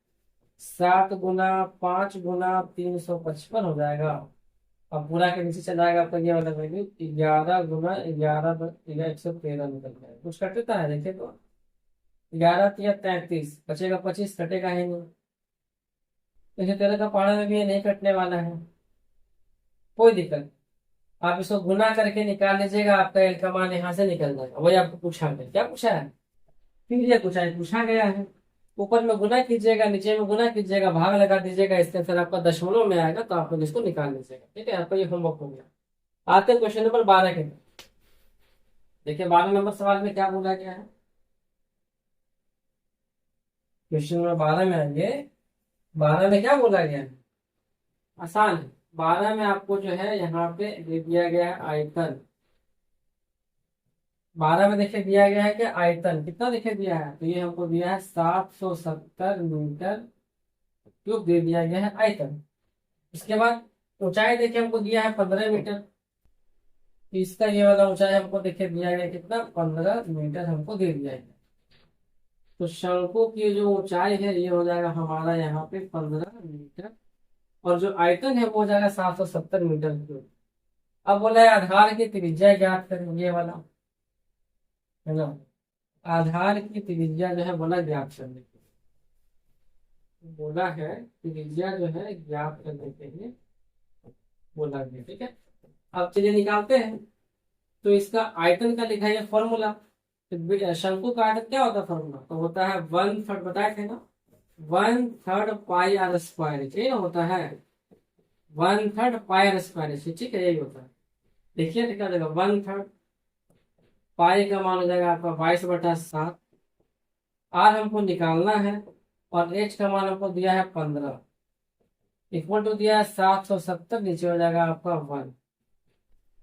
7 गुना 5 गुना 355 हो जाएगा। अब पूरा के नीचे चला जाएगा आपका ये वाला वैल्यू, 11 गुना 11 113 निकल जाएगा। कुछ कटता है देखिए तो, 11 या 33 बचेगा 25, कटेगा ही नहीं। देखिए 13 का पहाड़ा में भी ये नहीं कटने वाला है, कोई दिक्कत नहीं। आप इसको गुना करके निकाल लीजिएगा, आपका एल का मान यहाँ से निकल जाएगा। वही आपको पूछा गया, क्या पूछा है, फिर पूछा गया है। ऊपर में गुना कीजिएगा, नीचे में गुना कीजिएगा, भाग लगा दीजिएगा, इसके फिर आपका दशमलव में आएगा तो आप लोग इसको निकाल लीजिएगा। ठीक है, आपका ये होमवर्क हो गया। आते हैं क्वेश्चन नंबर 12 के। देखिए 12 नंबर सवाल में क्या बोला गया है। क्वेश्चन नंबर 12 में आएंगे। 12 में क्या बोला गया है, आसान है। 12 में आपको जो है यहाँ पे दे दिया गया है आयतन। 12 में देखिए दिया गया है कि आयतन कितना देखिए दिया है, तो ये हमको दिया है 770 मीटर क्यूब दे दिया गया है आयतन। इसके बाद ऊंचाई देखिए हमको दिया है 15 मीटर, तो इसका ये वाला ऊंचाई हमको देखिए दिया गया है कितना, 15 मीटर हमको दे दिया है। तो शंकु की जो ऊंचाई है ये हो जाएगा हमारा यहाँ पे 15 मीटर, और जो आयतन है वो हो जाएगा 770 मीटर क्यूब। अब बोला है आधार की त्रिज्या ज्ञात करें, ये वाला है ना। आधार की त्रिज्या जो है बोला ज्ञात करने के लिए, बोला है त्रिज्या जो है ज्ञात करने के लिए बोला गया। ठीक है, अब चलिए निकालते हैं। तो इसका आयतन का लिखा है फॉर्मूला। तो शंकु का आयतन क्या होता है फॉर्मूला, तो होता है 1/3, बताए थे ना, 1/3 पाई आर स्क्वायर, यही ना होता है, 1/3 पाई आर स्क्वायर। ठीक है, यही होता है। देखिए क्या देगा, 1/3 पाई का मान हो जाएगा आपका 22/7। आर हमको निकालना है, और एच का मान हमको दिया है 15, इक्वल टू दिया है 770, नीचे हो जाएगा आपका 1।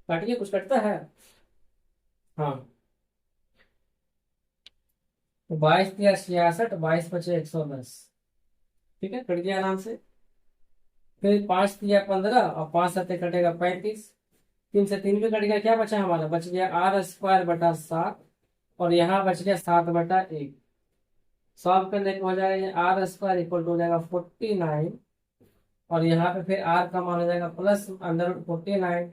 काटिए, कुछ कटता है, हाँ। तो 22×66, 22×5 = 110। ठीक है, कट गया आराम से। फिर 5×3 = 15, और 5×7 कटेगा 35। 3 से 3 भी कट गया, क्या बचा हमारा, बच गया r² बटा 7, और यहाँ बच गया 7/1। सॉल्व करने को हो जाएगा ये r² इक्वल टू हो जाएगा 49, और यहाँ पे फिर r का मान हो जाएगा प्लस √49,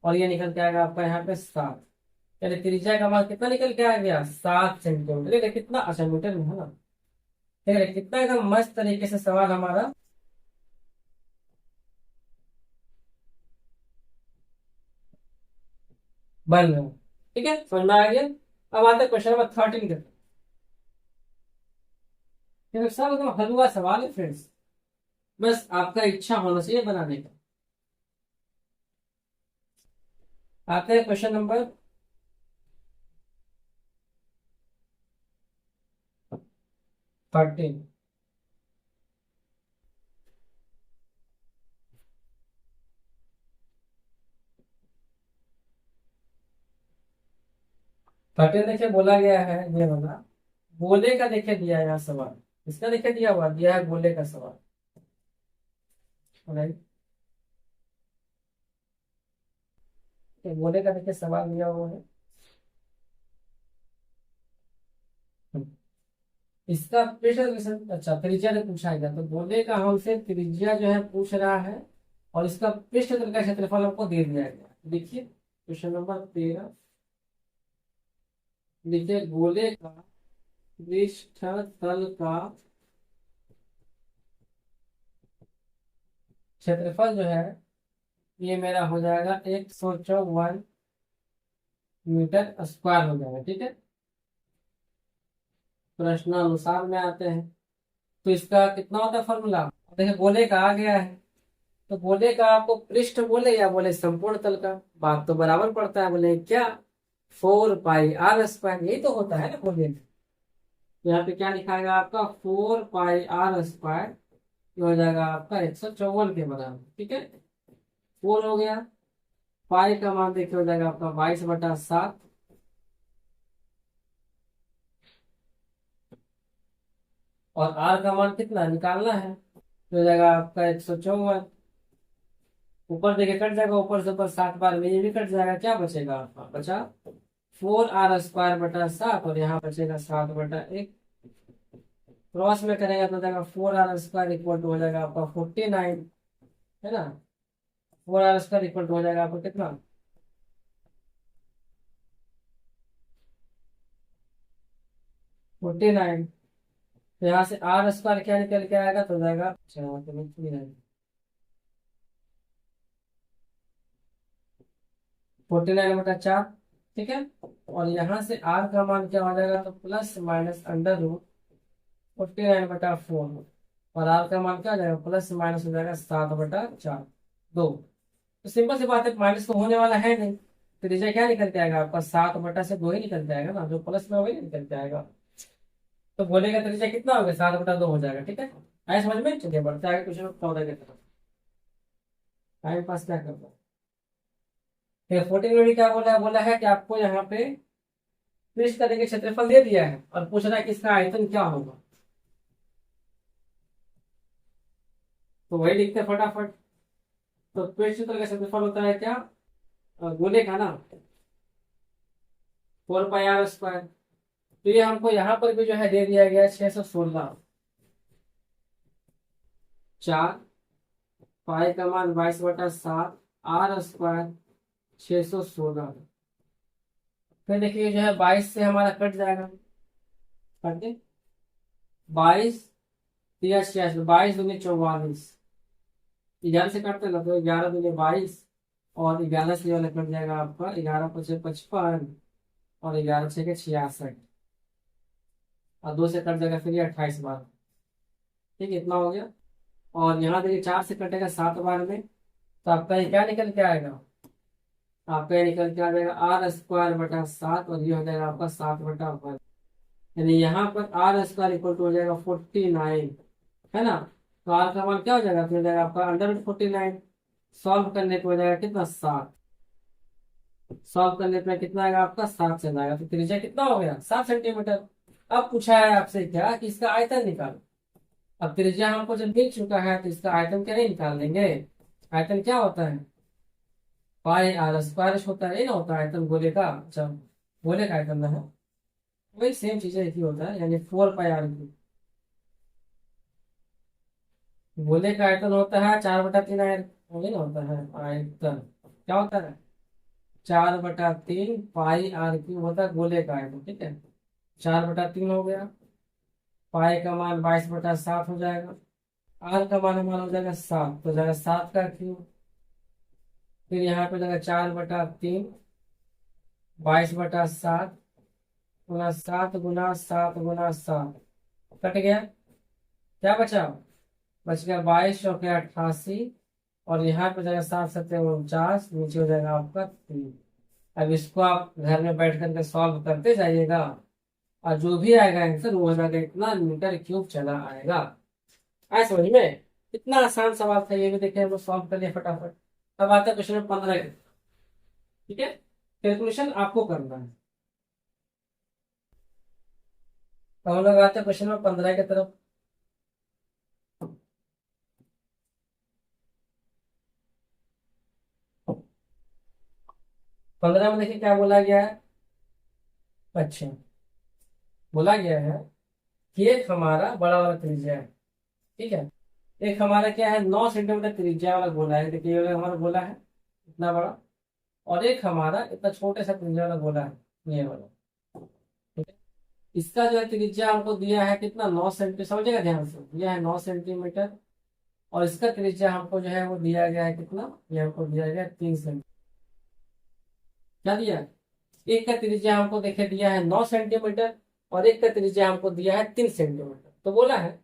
और ये निकल के आएगा आपका यहाँ पे 7। यानी त्रिज्या का मान कितना निकल के आ गया, 7 सेंटीमीटर। देखिए कितना, अच्छा मीटर में है ना। ठीक है, कितना एकदम मस्त तरीके से सवाल हमारा बन रहा है। ठीक है, समझ में आ गया। अब आते हैं क्वेश्चन नंबर 13 के। ये सब एकदम हलवा सवाल है फ्रेंड्स, बस आपका इच्छा होना चाहिए बनाने का। आते हैं क्वेश्चन नंबर 13। 13 देखिए बोला गया है ये वाला, गोले का देखिए दिया है यहाँ सवाल। इसका देखिए दिया हुआ, दिया है गोले का सवाल, राइट। तो गोले का देखिए सवाल दिया हुआ है। इसका पृष्ठ, अच्छा त्रिज्या से पूछा गया, तो गोले का हमसे त्रिज्या जो है पूछ रहा है, और इसका पृष्ठ तल का क्षेत्रफल हमको दे दिया गया। देखिए क्वेश्चन नंबर 13, देखिए गोले का पृष्ठ तल का क्षेत्रफल जो है ये मेरा हो जाएगा 154 मीटर स्क्वायर हो जाएगा। ठीक है, प्रश्नानुसार में आते हैं। तो इसका कितना होता है फॉर्मूला, देखिए गोले का आ गया है, तो गोले का आपको पृष्ठ बोले या बोले संपूर्ण तल का, बात तो बराबर पड़ता है। बोले क्या, 4πr², यही तो होता है ना गोले में। तो यहाँ पे क्या लिखाएगा आपका, 4πr², ये हो जाएगा आपका 154 के बराबर। ठीक है, 4 हो गया, पाई का मान देखिए हो जाएगा आपका 22/7, और आर का मान कितना निकालना है, तो हो जाएगा आपका 154। ऊपर देखिए कट जाएगा, ऊपर से ऊपर 7 बार में ये भी कट जाएगा, क्या बचेगा आपका, बचा 4r² बटा 7, और यहाँ बचेगा 7/1। क्रॉस में करेंगे तो जाएगा 4r² इक्वल टू हो जाएगा आपका 49, है ना। 4r² इक्वल टू हो जाएगा आपको कितना, 49। तो यहाँ से r² क्या निकल के आएगा, तो जाएगा, अच्छा यहाँ पे लिख भी नहीं, 49/4, ठीक है। और यहाँ से r का मान क्या हो जाएगा, तो ±√49/4, और r का मान क्या हो जाएगा, प्लस माइनस हो जाएगा 7/4, 2। तो सिंपल सी बात है, माइनस तो होने वाला है नहीं, तो नीचे क्या निकल के आएगा आपका, 7/2 ही निकल के आएगा ना, जो प्लस में वही निकल के आएगा। तो बोलेगा तो नीचे कितना हो गया, 7/2 हो जाएगा, ठीक है। आए समझ में, चलिए बढ़ते आगे क्वेश्चन 14 की तरफ। टाइम पास क्या करना है। फिर 14 में क्या बोला है, बोला है कि आपको यहाँ पे पृष्ठ का देखिए क्षेत्रफल दे दिया है, और पूछ रहा है कि इसका आयतन क्या होगा। तो वही लिखते हैं फटाफट। तो पृष्ठ का क्षेत्रफल होता है क्या, गोले का ना, 4πr²। तो ये हमको यहाँ पर भी जो है दे दिया गया 616, 4 पाई का मान 22/7, r², 616। फिर देखिए जो है 22 से हमारा कट जाएगा, कट के 22 या 86, 22×2 44, 11 से काटते ना, तो 11×2 22, और 11 से वाला कट जाएगा आपका 11×5 55, और 11×6 66, और 2 से कट जाएगा फिर ये 28 बार, ठीक है, इतना हो गया। और यहाँ देखिए 4 से कटेगा 7 बार में, तो आपका ये क्या निकल के आएगा, आपका ये निकल के आ जाएगा r²/7, और ये हो जाएगा आपका 7/1। यानी यहाँ पर r² इक्वल टू हो जाएगा 49, है ना। तो r का मान क्या हो जाएगा, फिर हो जाएगा आपका √49। सॉल्व करने पे हो जाएगा कितना, 7। सॉल्व करने पे कितना आएगा आपका, 7 से जाएगा, तो त्रिज्या कितना हो गया, 7 सेंटीमीटर। अब पूछा है आपसे क्या, कि इसका आयतन निकालो। अब त्रिज्या हमको जब मिल चुका है, तो इसका आयतन क्या नहीं निकाल लेंगे। आयतन क्या होता है, πr² होता है, ये ना होता है आयतन गोले का, अच्छा गोले का आयतन ना है, वही सेम चीजें एक ही होता है, यानी 4πr²। गोले का आयतन होता है 4/3 आयतन, वही ना होता है आयतन, क्या होता है 4/3 πr³ होता है गोले का आयतन, ठीक है। 4/3 हो गया, पाई का मान 22/7 हो जाएगा, आर का मान हमारा हो जाएगा 7, तो जाएगा 7 का क्यूब। फिर यहाँ पे जाएगा 4/3, 22/7, गुना 7 × 7 × 7, कट गया, क्या बचा, बच गया 22×88, और यहाँ पे जाएगा 7×7 = 49, नीचे हो जाएगा आपका 3। अब इसको आप घर में बैठ करके सॉल्व करते जाइएगा, और जो भी आएगा आंसर वो हो जाएगा इतना मीटर क्यूब चला आएगा। आए समझ में, इतना आसान सवाल था, ये भी देखे हम लोग सॉल्व कर लिया फटाफट। अब आता है क्वेश्चन 15 के, ठीक है। कैलकुलेशन आपको करना है। तो हम लोग आते हैं क्वेश्चन नंबर 15 की तरफ। पंद्रह में देखिए क्या बोला गया है, अच्छा बोला गया है कि एक हमारा बड़ा वाला त्रिज्या है, ठीक है। एक हमारा क्या है, 9 सेंटीमीटर त्रिज्या वाला गोला है, देखिए ये हमारा गोला है इतना बड़ा, और एक हमारा इतना छोटे सा त्रिज्या वाला गोला है, ये वाला, ठीक है। इसका जो है त्रिज्या हमको दिया है कितना, 9 सेंटीमीटर, समझेगा ध्यान से, यह है 9 सेंटीमीटर, और इसका त्रिज्या हमको जो है वो दिया गया है कितना, ये हमको दिया गया है 3 सेंटीमीटर। क्या दिया है, एक का त्रिज्या हमको देखे दिया है 9 सेंटीमीटर, और एक का त्रिज्या हमको दिया है 3 सेंटीमीटर। तो बोला है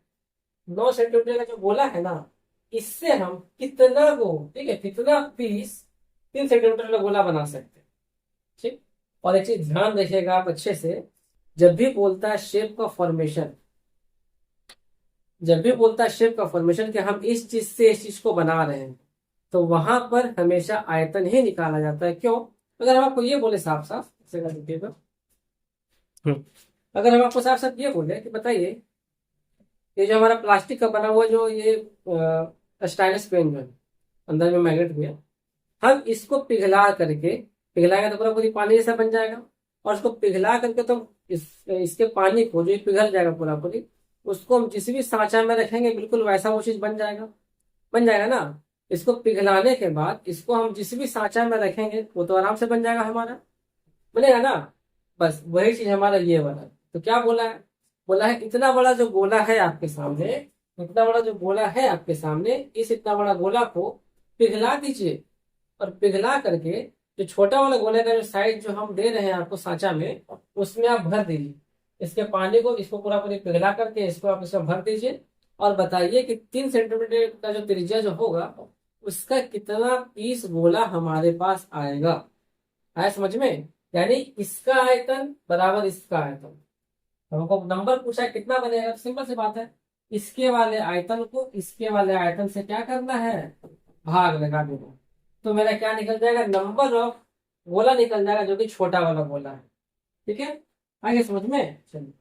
9 सेंटीमीटर का जो बोला है ना, इससे हम कितना को, ठीक है, कितना पीस 3 सेंटीमीटर का गोला बना सकते हैं, ठीक। और एक चीज ध्यान रखिएगा आप अच्छे से, जब भी बोलता है शेप का फॉर्मेशन, जब भी बोलता है शेप का फॉर्मेशन कि हम इस चीज से इस चीज को बना रहे हैं, तो वहां पर हमेशा आयतन ही निकाला जाता है। क्यों, अगर हम आपको ये बोले साफ साफ, इसे कर दीजिएगा। अगर हम आपको साफ साफ ये बोले कि बताइए, ये जो हमारा प्लास्टिक का बना हुआ जो ये स्टाइलस पेन जो है, अंदर में मैग्नेट भी है। हम इसको पिघला करके, पिघलाएंगे तो पूरा पूरी पानी जैसा बन जाएगा, और इसको पिघला करके तो इसके पानी को जो पिघल जाएगा पूरा पूरी, उसको हम जिस भी सांचा में रखेंगे बिल्कुल वैसा वो चीज बन जाएगा। बन जाएगा ना। इसको पिघलाने के बाद इसको हम जिस भी सांचा में रखेंगे वो तो आराम से बन जाएगा हमारा। बनेगा ना। बस वही चीज हमारा ये वाला। तो क्या बोला है? बोला है इतना बड़ा जो गोला है आपके सामने, इतना बड़ा जो गोला है आपके सामने, इस इतना बड़ा गोला को पिघला दीजिए। और पिघला करके जो छोटा वाला गोले का जो साइज जो हम दे रहे हैं आपको सांचा में, उसमें आप भर दीजिए इसके पानी को। इसको पूरा पूरी पिघला करके इसको आप इसमें भर दीजिए। और बताइए कि 3 सेंटीमीटर का जो त्रिज्या जो होगा, उसका कितना पीस गोला हमारे पास आएगा। आया समझ में? यानी इसका आयतन बराबर इसका आयतन। हमको नंबर पूछा है कितना बनेगा, सिंपल सी बात है। इसके वाले आयतन को इसके वाले आयतन से क्या करना है, भाग लगा देना। तो मेरा क्या निकल जाएगा, नंबर ऑफ गोला निकल जाएगा, जो कि छोटा वाला गोला है। ठीक है, आगे समझ में? चलिए,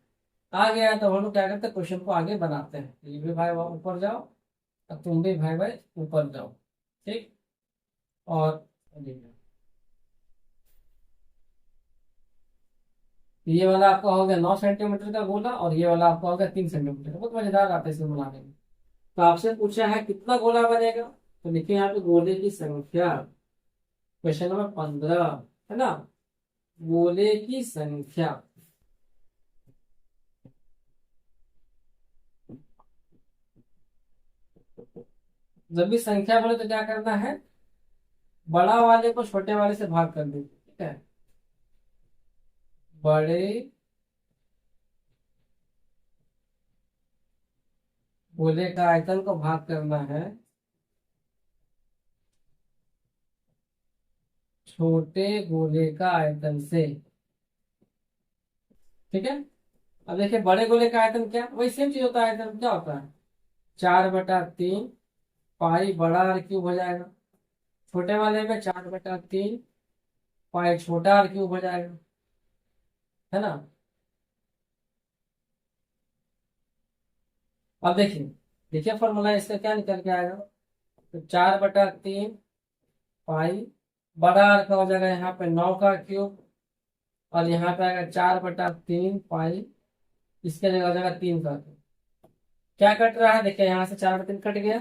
आ गया तो हम लोग क्या करते हैं, क्वेश्चन को आगे बनाते हैं। ये भी भाई ऊपर जाओ, और तुम भी भाई भाई ऊपर जाओ। ठीक। और ये वाला आपका हो गया 9 सेंटीमीटर का गोला, और ये वाला आपका हो गया 3 सेंटीमीटर। बहुत मजेदार आता है इसे बनाने में। तो आपसे पूछा है कितना गोला बनेगा, तो लिखे यहाँ पे गोले की संख्या। क्वेश्चन नंबर 15 है ना, गोले की संख्या। जब भी संख्या बोले तो क्या करना है, बड़ा वाले को छोटे वाले से भाग कर दीजिए। ठीक है, बड़े गोले का आयतन को भाग करना है छोटे गोले का आयतन से। ठीक है, अब देखिए बड़े गोले का आयतन क्या, वही सेम चीज होता है। आयतन क्या होता है, 4/3 पाई बड़ा आर क्यूब हो जाएगा। छोटे वाले में 4/3 पाई छोटा आर क्यूब हो जाएगा, है ना। अब देखिए, देखिए फॉर्मूला इसका क्या निकल के आएगा। तो 4/3 पाई बड़ा आर का हो जाएगा यहाँ पे 9 का क्यूब, और यहाँ पे आएगा 4/3 पाई, इसके जगह हो जाएगा 3 का क्यूब। क्या कट रहा है, देखिए यहाँ से 4/3 कट गया,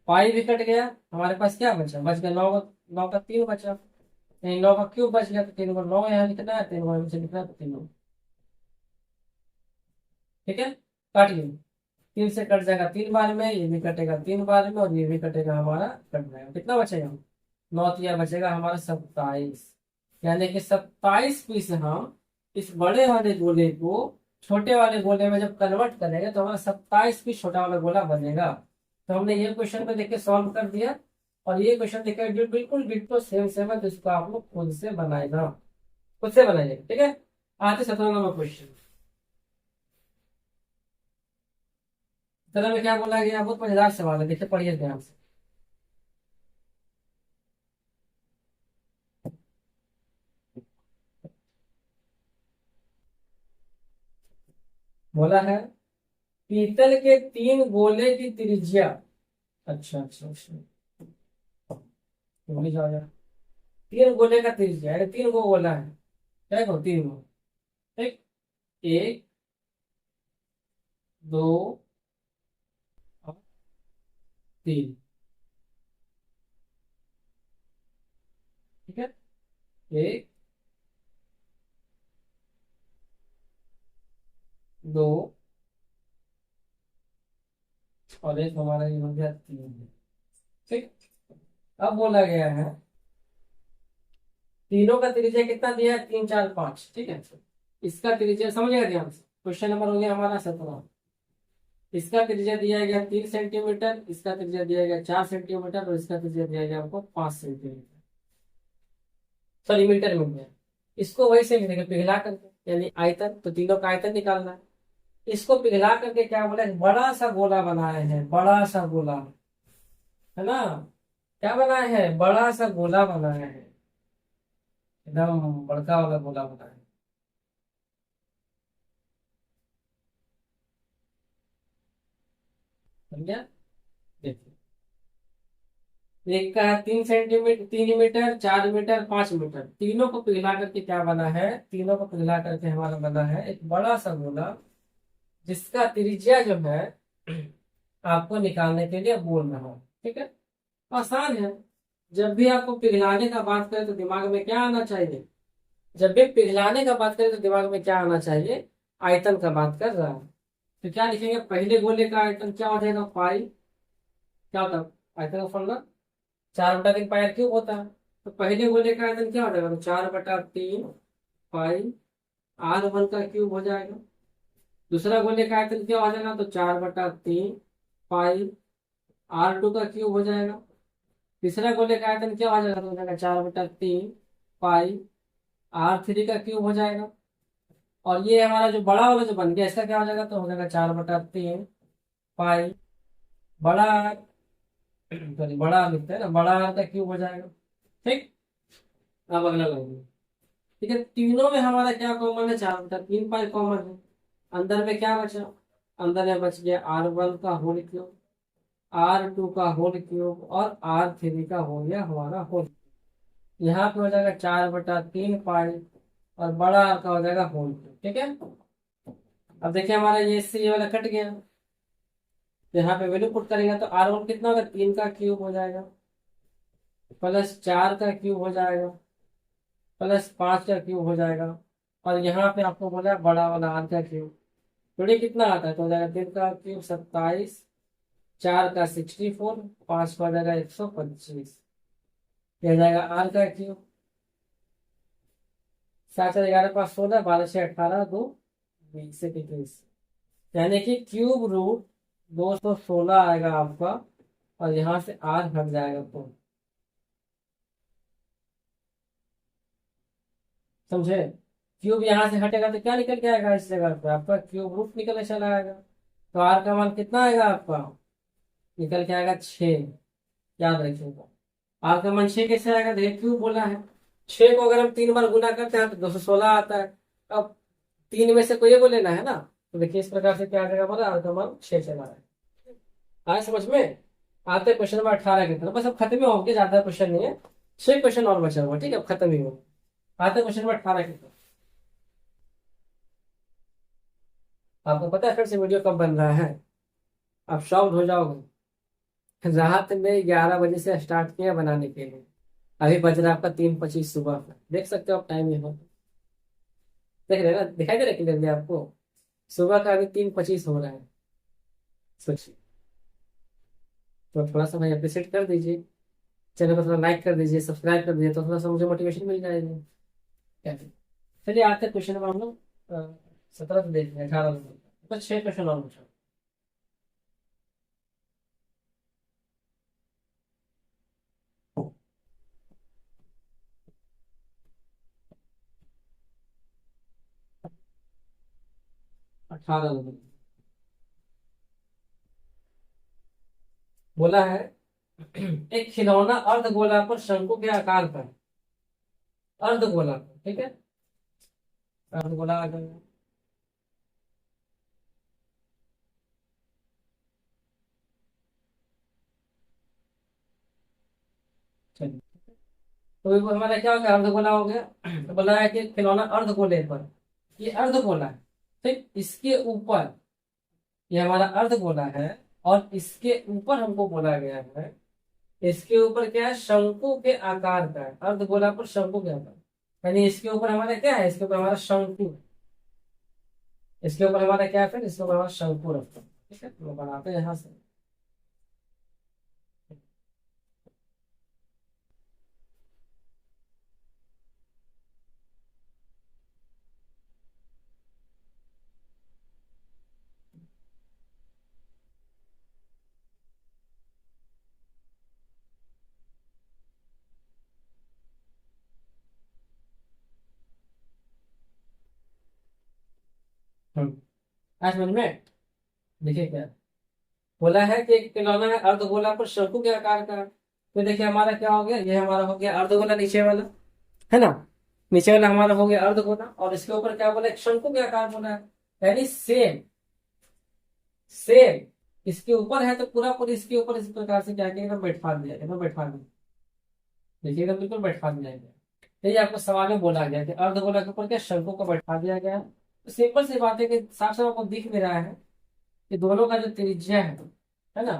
पाई भी कट गया, हमारे पास क्या बचा, बच गया 9। 9 का 3 बचा, यानी 9 का क्यूब बच गया। तो 3 को 9 यहाँ लिखना है, 3 को यहाँ से लिखना है, तो 3। ठीक है, काट लिया। 3 से कट जाएगा 3 बार में, ये भी कटेगा 3 बार में, और ये भी कटेगा हमारा, कट जाएगा। कितना बचेगा, 9 बचेगा हमारा 27। यानी कि 27 पीस हम इस बड़े वाले गोले को छोटे वाले गोले में जब कन्वर्ट करेंगे तो हमारा 27 पीस छोटा वाला गोला बनेगा। तो हमने ये क्वेश्चन को देख के सॉल्व कर दिया, और ये क्वेश्चन देख के बिल्कुल डिट्टो सेम सेम है, तो इसको आप लोग खुद से बनाएगा, खुद से बनाइएगा। ठीक है, आते 17 नंबर क्वेश्चन। तरह में क्या बोला गया, बहुत मजेदार सवाल है, देखिए पढ़िए ध्यान से। बोला है पीतल के 3 गोले की त्रिज्या। अच्छा अच्छा अच्छा, तो वही जाओ यार। 3 गोले का त्रिज्या है, 3 गो गोला है, क्या को 3 गो। ठीक, 1, 2 और 3। ठीक है, 1, 2 और एक हमारा ये हो गया 3। ठीक, अब बोला गया है तीनों का त्रिज्या कितना दिया है, 3, 4, 5। ठीक है, इसका त्रिज्या समझिएगा ध्यान से। क्वेश्चन नंबर हो गया हमारा 17। इसका त्रिज्या दिया गया 3 सेंटीमीटर, इसका त्रिज्या दिया गया 4 सेंटीमीटर, और इसका त्रिज्या दिया गया हमको 5 सेंटीमीटर, सॉरी मीटर में गया। इसको वही से लिखेंगे पिघला करके, यानी आयतन, तो तीनों का आयतन निकालना है। इसको पिघला करके क्या बोला है, बड़ा सा गोला बनाए हैं, बड़ा सा गोला, है ना। क्या बनाए हैं, बड़ा सा गोला बनाए हैं, एकदम बड़का वाला गोला बनाए हैं। समझा? देखिए, एक का है 3 सेंटीमीटर, 3 मीटर, 4 मीटर, 5 मीटर। तीनों को पिघला करके क्या बना है, तीनों को पिघला करके हमारा बना है एक बड़ा सा गोला, जिसका त्रिज्या जो है आपको निकालने के लिए बोल रहा हूं। ठीक है, आसान है। जब भी आपको पिघलाने का बात करें तो दिमाग में क्या आना चाहिए, जब भी पिघलाने का बात करें तो दिमाग में क्या आना चाहिए, आयतन का बात कर रहा है। तो क्या लिखेंगे, पहले गोले का आयतन क्या हो जाएगा, पाई। क्या होता है आयतन का फॉर्मूला, 4/3 पाई क्यूब होता है। तो पहले गोले का आयतन क्या हो जाएगा, तो 4/3 पाई R1 का क्यूब हो जाएगा। दूसरा गोले का आयतन क्या हो जाएगा, तो 4/3 पाई R2 का क्यूब हो जाएगा। तीसरा गोले का आयतन क्या हो जाएगा, तो हो जाएगा 4/3 पाई R3 का क्यूब हो जाएगा। और ये हमारा जो बड़ा वाला जो बन गया, इसका क्या हो जाएगा, तो हो जाएगा 4/3 पाई बड़ा, सॉरी बड़ा लिखते हैं ना, बड़ा R का क्यूब हो जाएगा। ठीक, अब अगला लगेगा। ठीक है, तीनों में हमारा क्या कॉमन है, 4/3 पाई कॉमन है। अंदर में क्या बचा, अंदर में बच गया R1 का होल क्यूब, R2 का होल क्यूब और R3 का हो गया हमारा होल। यहाँ पे हो जाएगा 4/3 पाई और बड़ा R का हो जाएगा होल क्यूब। ठीक है, अब देखिए हमारा ये वाला कट गया, तो यहाँ पे वैल्यू पुट करेंगे तो R1 कितना होगा, 3 का क्यूब हो जाएगा, प्लस 4 का क्यूब हो जाएगा, प्लस 5 का क्यूब हो जाएगा। और यहाँ पे आपको बोला है बड़ा वाला R का क्यूब, तो ये कितना आता है, तो हो जाएगा 3 का क्यूब 27, 4 का 64, 5 का हो जाएगा 125। यह हो जाएगा R का क्यूब। 7 4 11 5 16, 12 6 18, 2 20 से 21, यानी कि क्यूब रूट 216 आएगा आपका। और यहाँ से R हट जाएगा, तो समझे, क्यूब यहाँ से हटेगा तो क्या निकल के आएगा, इस जगह पे आपका क्यूब रूट निकल के चला आएगा। तो R का मान कितना आएगा आपका, निकल के आएगा 6। याद रखिएगा, R का मान 6 कैसे आएगा, देखिए क्यूब बोला है, 6 को अगर हम 3 बार गुना करते हैं तो 216 आता है। अब 3 में से कोई एक को लेना है ना, तो देखिए इस प्रकार से क्या आ जाएगा हमारा, R का मान 6 चला है। आए समझ में, आते क्वेश्चन नंबर 18 की तरफ, बस अब खत्म ही हो गया, ज्यादा क्वेश्चन नहीं है, 6 क्वेश्चन और बचा हुआ। ठीक है, अब खत्म ही हो, आते क्वेश्चन नंबर 18 की तरफ। आपको पता है फिर से वीडियो कब बन रहा है, आप शॉक्ड हो जाओगे। रात में 11 बजे से स्टार्ट किया बनाने के लिए, अभी बज रहा है आपका 3:25 सुबह का, देख सकते हो आप टाइम यहाँ, देख रहे हैं ना, दिखाई दे रहा है क्लियरली आपको, सुबह का अभी 3:25 हो रहा है। सोचिए, तो थोड़ा सा भाई अप्रिशिएट कर दीजिए, चैनल को थोड़ा लाइक कर दीजिए, सब्सक्राइब कर दीजिए, तो थोड़ा सा मुझे मोटिवेशन मिल जाएगी। क्या है? चलिए आते हैं क्वेश्चन नंबर हम लोग 17 से देखते हैं, 18 नंबर, बस 6 क्वेश्चन और पूछो। अठारह नंबर बोला है, एक खिलौना अर्धगोला पर शंकु के आकार का है, अर्धगोला पर, ठीक है, अर्धगोला आ गया। चलिए, तो ये हमारा क्या हो गया, अर्धगोला हो गया। तो बोला है कि खिलौना अर्धगोले पर, ये अर्धगोला है, ठीक, इसके ऊपर, ये हमारा अर्धगोला है, और इसके ऊपर हमको बोला गया है, इसके ऊपर क्या है, शंकु के आकार का है, अर्धगोला पर शंकु के आकार, यानी इसके ऊपर हमारा क्या है, इसके ऊपर हमारा शंकु, इसके ऊपर हमारा क्या है, फिर इसके ऊपर हमारा शंकु रखते हैं। ठीक है, तो बनाते हैं यहाँ से। आज समझ में, देखिए क्या बोला है कि एक खिलौना है अर्धगोला पर शंकु के आकार का है। तो देखिए हमारा क्या हो गया, ये हमारा हो गया अर्धगोला, नीचे वाला है ना, नीचे वाला हमारा हो गया अर्धगोला, और इसके ऊपर क्या बोला, एक शंकु के आकार बोला है, यानी सेम सेम इसके ऊपर है तो पूरा पूरी इसके ऊपर इस प्रकार से क्या किया बैठा दिया, एकदम बैठा दिया, देखिए एकदम बिल्कुल बैठा दिया गया। यही आपको सवाल में बोला गया कि अर्धगोला के ऊपर क्या शंकु को बैठा दिया गया। तो सिंपल सी बात है कि साफ साफ आपको दिख भी रहा है कि दोनों का जो त्रिज्या है ना,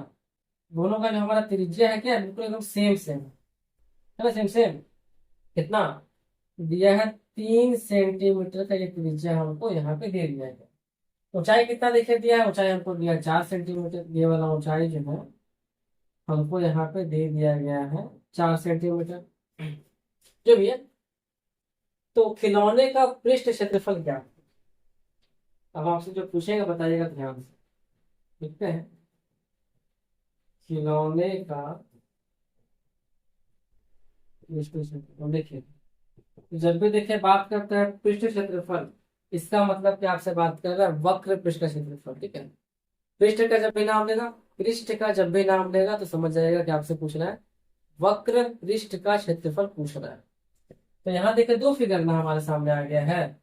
दोनों का जो हमारा त्रिज्या है क्या बिल्कुल एकदम सेम सेम है ना, सेम सेम। कितना दिया है, 3 सेंटीमीटर का ये त्रिज्या हमको यहाँ पे दे दिया गया। ऊंचाई कितना देखिए दिया है, ऊंचाई हमको दिया 4 सेंटीमीटर, ये वाला ऊंचाई जो है हमको यहाँ पे दे दिया गया है 4 सेंटीमीटर, जो भी है। तो खिलौने का पृष्ठ क्षेत्रफल क्या है? अब आपसे जो पूछेगा बताइएगा ध्यान से। देखते हैं खिलौने का पृष्ठ क्षेत्रफल। देखिए जब भी देखिए बात करते हैं पृष्ठ क्षेत्रफल, इसका मतलब कि आपसे बात कर रहा है वक्र पृष्ठ का क्षेत्रफल। ठीक है, पृष्ठ का जब भी नाम लेगा, पृष्ठ का जब भी नाम लेगा तो समझ जाएगा कि आपसे पूछ रहा है वक्र पृष्ठ का क्षेत्रफल पूछ रहा है। तो यहाँ देखिए दो फिगर ना हमारे सामने आ गया है,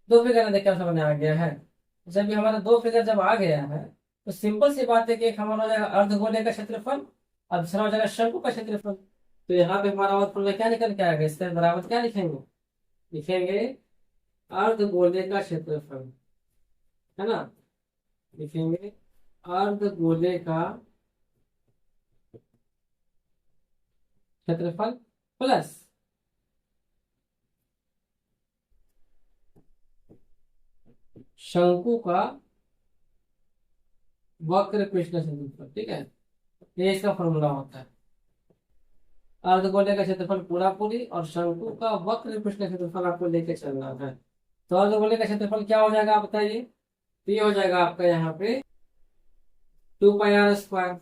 दो फिगर देखिए सामने आ गया है। जब भी हमारा दो फिगर जब आ गया है तो सिंपल सी बात है कि एक हमारा हो जाएगा अर्धगोले का क्षेत्रफल और दूसरा हो जाएगा शंकु का क्षेत्रफल। तो यहाँ पे हमारा उत्तर में क्या निकल के आएगा, इसके बराबर क्या लिखेंगे, लिखेंगे अर्धगोले का क्षेत्रफल, है ना, लिखेंगे अर्धगोले का क्षेत्रफल प्लस शंकु का वक्र पृष्ठ का क्षेत्रफल। ठीक है, ये इसका फॉर्मूला होता है, अर्धगोले का क्षेत्रफल पूरा पूरी और शंकु का वक्र पृष्ठ का क्षेत्रफल आपको लेके चलना है। तो अर्धगोले का क्षेत्रफल क्या हो जाएगा आप बताइए, तो ये हो जाएगा आपका यहाँ पे 2πr²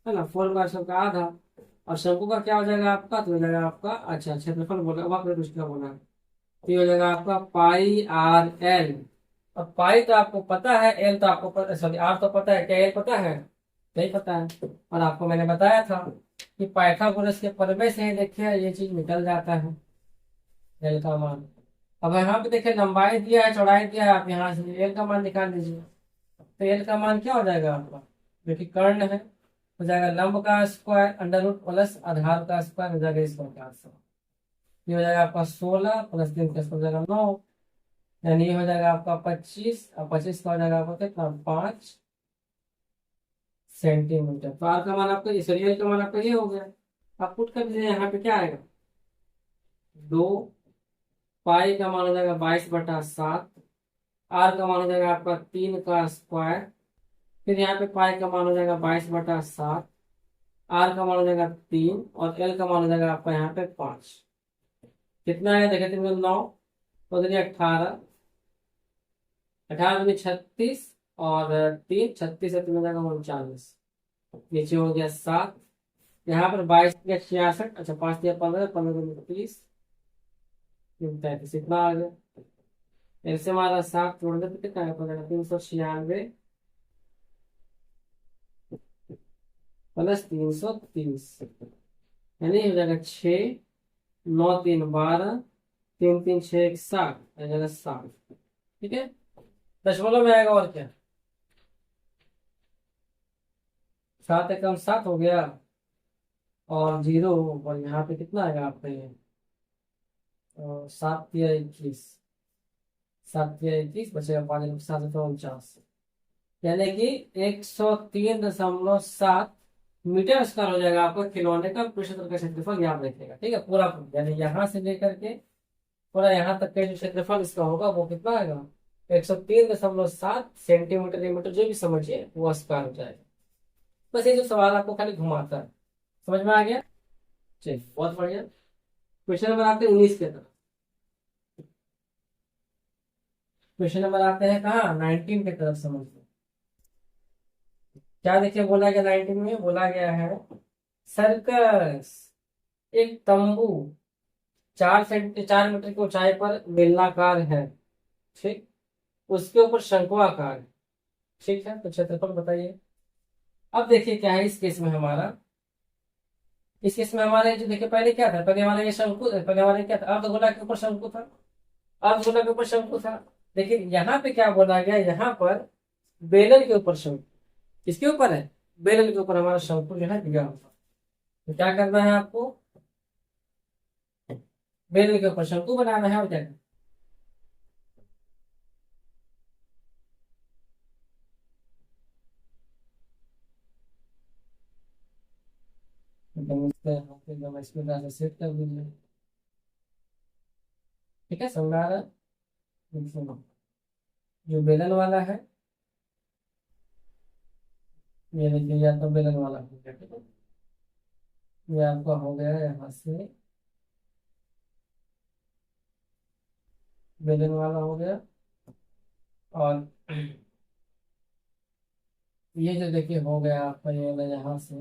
है ना, 4 का आधा। और शंकु का क्या हो जाएगा आपका, तो हो जाएगा आपका, अच्छा क्षेत्रफल बोला वक्र पृष्ठ का बोला, तो ये हो जाएगा आपका πr_l। और पाई तो आपको पता है, एल तो आपको पता, सॉरी आर तो पता है, क्या एल पता है, नहीं पता है। और आपको मैंने बताया था कि पाइथागोरस के प्रमेय से ही देखिए ये चीज निकल जाता है एल का मान। अब यहाँ पे देखिए लंबाई दिया है, चौड़ाई दिया है, आप यहाँ से एल का मान निकाल लीजिए। तो एल का मान क्या हो जाएगा आपका, जो कि कर्ण है, हो जाएगा लंब का स्क्वायर √ प्लस आधार का स्क्वायर हो जाएगा इस प्रकार से। ये हो जाएगा आपका 16 प्लस 3 का हो जाएगा 9, यानी ये हो जाएगा आपका 25 और 25 का हो जाएगा आपका कितना 5 सेंटीमीटर। तो आर का मान आपका, इस एल का मान आपका ये हो गया। आप पुट कर दीजिए, यहाँ पे क्या आएगा 2, पाई का मान हो जाएगा 22/7, आर का मान हो जाएगा आपका 3 का स्क्वायर, फिर यहाँ पे पाई का मान हो जाएगा 22/7, आर का मान हो जाएगा 3 और एल का मान हो जाएगा आपका यहाँ पे 5। कितना है देखिए 3 9 तो 18, 18 दूनी 36 और 3 36 से 3 हो जाएगा 39, नीचे हो गया 7, यहाँ पर 22 या 66, अच्छा 5 या 15, 15 दूनी 30, 33, इतना आ गया। ऐसे हमारा 7 जोड़ दे तो कितना है, 396 प्लस 330, यानी हो जाएगा 6 9 3 12, 3 3 6 1 7, हो जाएगा 7। ठीक है, दशमलव में आएगा और क्या, 7 एकम 7 हो गया और 0, और यहाँ पे कितना आएगा आपका ये 7 या 21, 7 या 21 बचेगा 5 749, यानी कि 103.7 मीटर स्क्वायर हो जाएगा आपका खिलौने का पृष्ठ का क्षेत्रफल, याद रखिएगा। ठीक है, पूरा यानी यहाँ से लेकर के पूरा यहाँ तक का जो क्षेत्रफल इसका होगा वो कितना आएगा 103.7 सेंटीमीटर जो भी समझिए वो स्क्वायर हो जाएगा। बस ये जो सवाल आपको खाली घुमाता है, समझ में आ गया, चलिए बहुत बढ़िया। क्वेश्चन नंबर आते हैं 19 के तरफ, क्वेश्चन नंबर आते हैं कहाँ 19 की तरफ। समझिए क्या देखिए बोला गया 19 में, बोला गया है सर्कस एक तंबू 4 मीटर की ऊंचाई पर बेलनाकार है, ठीक, उसके ऊपर शंकुआकार है, ठीक है, तो क्षेत्रफल बताइए। अब देखिए क्या है इस केस में हमारा, इस केस में हमारे जो देखिए पहले क्या था, पहले हमारा ये शंकु, पहले हमारे क्या था अर्धगोला के ऊपर शंकु था, अर्धगोला के ऊपर शंकु था। लेकिन यहाँ पे क्या बोला गया, यहाँ पर बेलन के ऊपर शंकु, इसके ऊपर है, बेलन के ऊपर हमारा शंकु जो है दिया होगा। तो क्या करना है आपको, बेलन के ऊपर शंकु बनाना है और क्या करना है? एकदम इसमें से सेट कर दीजिए। ठीक है, समझ आ रहा है? सुनो, जो बेलन वाला है, ये देखिए, या तो बेलन वाला हो गया, ठीक है, ये आपका हो गया यहाँ से, बेलन वाला हो गया। और ये जो देखिए हो गया आपका, ये वाला यहाँ से,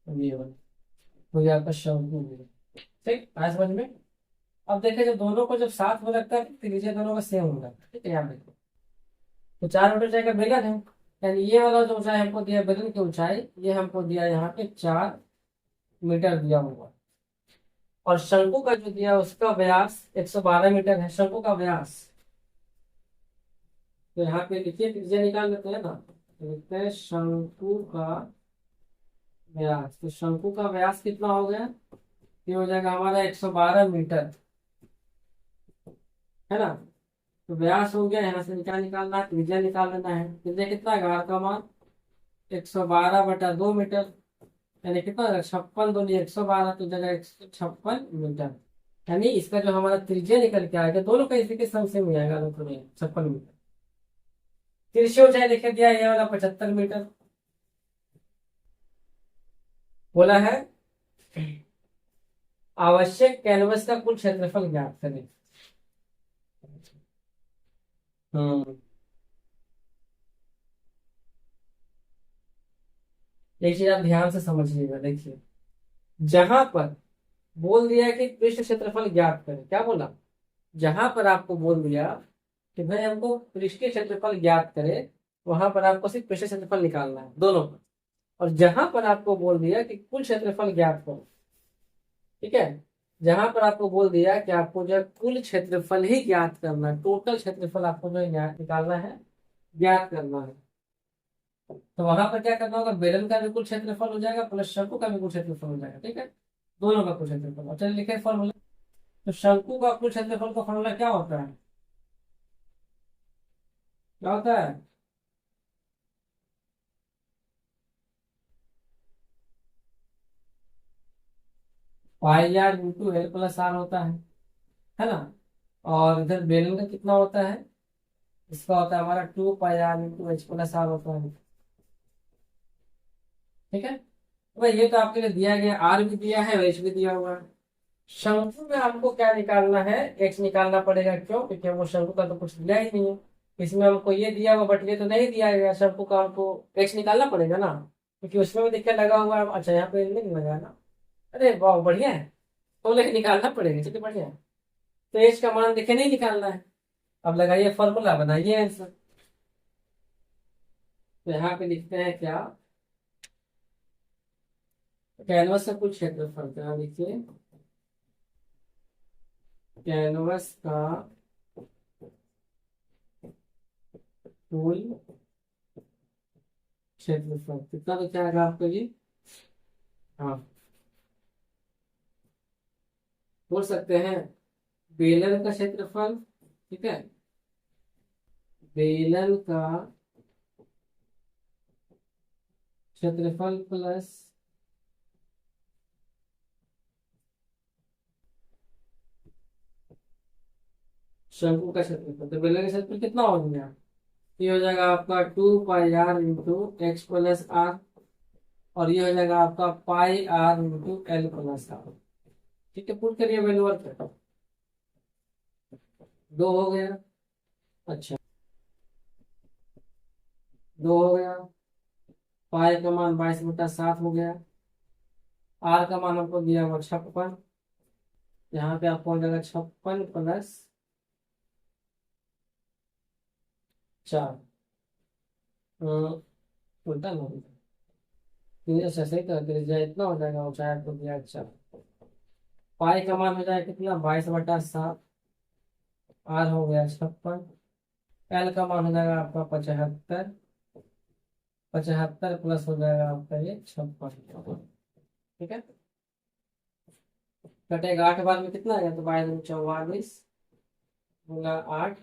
ये वाला हो गया आपका शंकु हो गया। ठीक, आया समझ में? अब देखिए, जब दोनों को जब साथ में रखता है तो त्रिज्या दोनों का सेम होगा। ठीक है, यहाँ देखो, तो 4 मीटर ऊंचाई का बेलन है, यानी ये वाला जो ऊंचाई हमको दिया बेलन की ऊंचाई, ये हमको दिया यहाँ पे 4 मीटर दिया हुआ। और शंकु का जो दिया उसका व्यास 112 मीटर है, शंकु का व्यास। तो यहाँ पे लिखिए, त्रिज्या निकाल लेते हैं ना, तो लिखते हैं शंकु का व्यास। तो शंकु का व्यास कितना हो गया, ये हो जाएगा हमारा 112 मीटर, है ना। तो व्यास हो गया, यहाँ से निकालना है, त्रिज्या निकाल लेना है। त्रिज्या कितना है, r का मान 112/2 मीटर, यानी कितना, 56 दूनी 112, तो जगह 156 मीटर। यानी इसका जो हमारा त्रिज्या निकल के आएगा, दोनों का इसी के सम से मिल जाएगा, दोनों में 56 मीटर। तिरछी ऊंचाई लिख दिया, ये वाला 75 मीटर बोला है। आवश्यक कैनवस का कुल क्षेत्रफल ज्ञात करें। हम्म, एक चीज आप ध्यान से समझिएगा, देखिए, जहां पर बोल दिया कि पृष्ठ क्षेत्रफल ज्ञात करें, क्या बोला, जहां पर आपको बोल दिया कि भाई हमको पृष्ठीय क्षेत्रफल ज्ञात करे, वहां पर आपको सिर्फ पृष्ठ क्षेत्रफल निकालना है, दोनों का। और जहां पर आपको बोल दिया कि कुल क्षेत्रफल ज्ञात करो, ठीक है, जहां पर आपको बोल दिया कि आपको जो है कुल क्षेत्रफल ही ज्ञात करना है, टोटल क्षेत्रफल आपको जो है निकालना है, ज्ञात करना है, तो वहां पर क्या करना होगा, बेलन का भी कुल क्षेत्रफल हो जाएगा प्लस शंकु का भी कुल क्षेत्रफल हो जाएगा। ठीक है, दोनों का कुल क्षेत्रफल। और चलिए लिखे फॉर्मूला। तो शंकु का कुल क्षेत्रफल का फॉर्मूला क्या होता है, क्या होता है, pi R into L plus R होता है ना। और इधर बेलन का कितना होता है, इसका होता है हमारा 2 pi R into H plus R होता है। ठीक है, तो भाई ये तो आपके लिए दिया गया, आर भी दिया है, एच भी दिया हुआ है। शंकु में आपको क्या निकालना है, एक्स निकालना पड़ेगा, क्यों, क्योंकि वो शंकु का तो कुछ दिया ही नहीं है। इसमें हमको ये दिया हुआ, बट ये तो नहीं दिया गया, शंकु का हमको एक्स निकालना पड़ेगा ना, क्योंकि उसमें भी देखिए लगा हुआ है। अच्छा, यहाँ पे नहीं लगा ना, अरे वाह बढ़िया है, तो लेकिन निकालना पड़ेगा, चलिए बढ़िया है। तो एच का मान देखे नहीं निकालना है, अब लगाइए फॉर्मूला, बनाइए आंसर। तो यहाँ पे लिखते हैं क्या, कैनवस का कुल क्षेत्रफल, क्या लिखिए, कैनवस का कुल क्षेत्रफल कितना, तो क्या आएगा आपका जी, हाँ, बोल सकते हैं बेलन का क्षेत्रफल। ठीक है, बेलन का क्षेत्रफल प्लस शंकु का क्षेत्रफल। तो बेलन का क्षेत्रफल कितना हो गया, ये हो जाएगा आपका 2 pi R into X plus R, और ये हो जाएगा आपका pi R into L plus R. ठीक है, पुट करिए वैल्यू और 2 हो गया। अच्छा, 2 हो गया, पाई का मान 22/7 हो गया, आर का मान हमको दिया हुआ 56, यहाँ पे आपको हो जाएगा 56 + 4, उल्टा नहीं, अच्छा सही कर दीजिए, इतना हो जाएगा ऊंचाई आपको दिया। अच्छा, पाई का मान हो जाएगा कितना, 22/7, आर हो गया 56, एल का मान हो जाएगा आपका 75, 75 प्लस हो जाएगा आपका ये 56। ठीक है, कटेगा 8 बार में कितना आएगा, तो 22 गुना 8,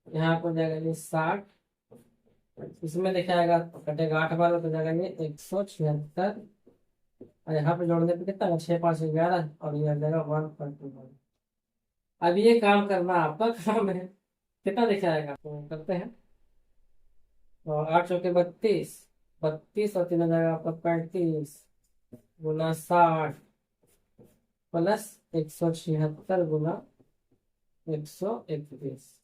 यहाँ पर जाएगा ये 60, इसमें दिखाएगा कटेगा 8 बार में तो जाएगा ये 176, और यहाँ पे जोड़ने पे कितना 6 5 11, और ये आ जाएगा 1.21। अब ये काम करना आपका काम है, कितना दिखाएगा तो करते हैं। तो 8 चौके 32, 32 और 3 हो जाएगा आपका 35 गुना 60 प्लस 176 गुना 131।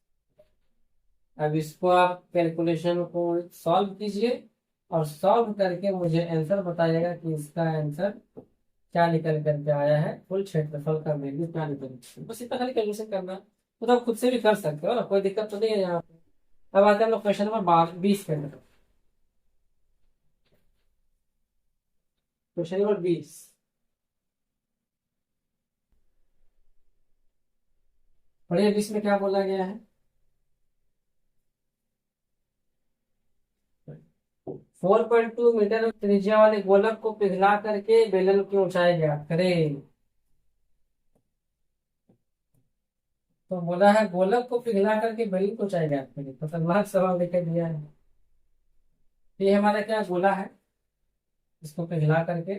अब इसको आप कैलकुलेशन को सॉल्व कीजिए, और सॉल्व करके मुझे आंसर बताइएगा कि इसका आंसर क्या निकल करके आया है, कुल क्षेत्रफल का वैल्यू क्या निकल। बस इतना खाली कैलकुलेशन करना है, तो आप खुद से भी कर सकते हो ना, कोई दिक्कत तो नहीं है यहाँ पे। अब आते हैं हम लोग क्वेश्चन नंबर 20 के अंदर। क्वेश्चन नंबर 20, पढ़िए 20 में क्या बोला गया है। 4.2 मीटर त्रिज्या वाले गोलक को पिघला करके बेलन की ऊंचाई ज्ञात करें। तो बोला है गोलक को पिघला करके बेलन की ऊंचाई ज्ञात करें, खतरनाक सवाल लिख दिया है। ये हमारा क्या गोला है, इसको पिघला करके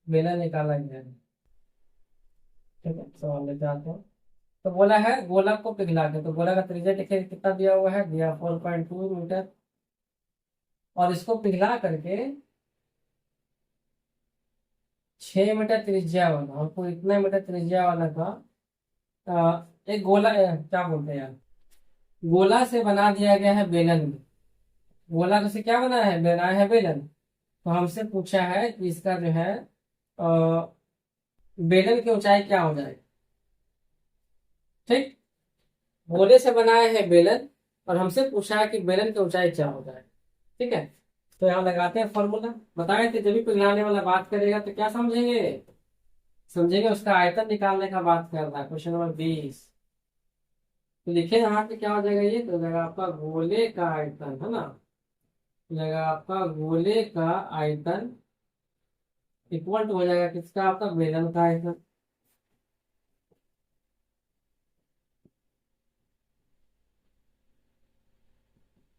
बेलन निकाला गया है। ठीक है, सवाल लेते आते हैं। तो बोला है गोलक को पिघला के, तो गोला का त्रिज्या देखिए कितना दिया हुआ है, दिया 4.2 मीटर, और इसको पिघला करके 6 मीटर त्रिज्या वाला, हमको इतना मीटर त्रिज्या वाला का एक गोला क्या बोलते हैं यार, गोला से बना दिया गया है बेलन। गोला से क्या बनाया है, बनाया है बेलन। तो हमसे पूछा है कि इसका जो है अ, बेलन की ऊंचाई क्या हो जाएगी। ठीक, गोले से बनाए हैं बेलन, और हमसे पूछा है कि बेलन की ऊंचाई क्या हो जाएगी। ठीक है, तो यहाँ लगाते हैं फॉर्मूला। बताए थे जब भी पिघलाने वाला बात करेगा तो क्या समझेंगे, समझेंगे उसका आयतन निकालने का बात कर रहा है। क्वेश्चन नंबर 20, तो लिखे यहाँ पे क्या हो जाएगा, ये तो हो जाएगा आपका गोले का आयतन, है ना, हो जाएगा आपका गोले का आयतन इक्वल टू हो जाएगा किसका, आपका बेलन का आयतन।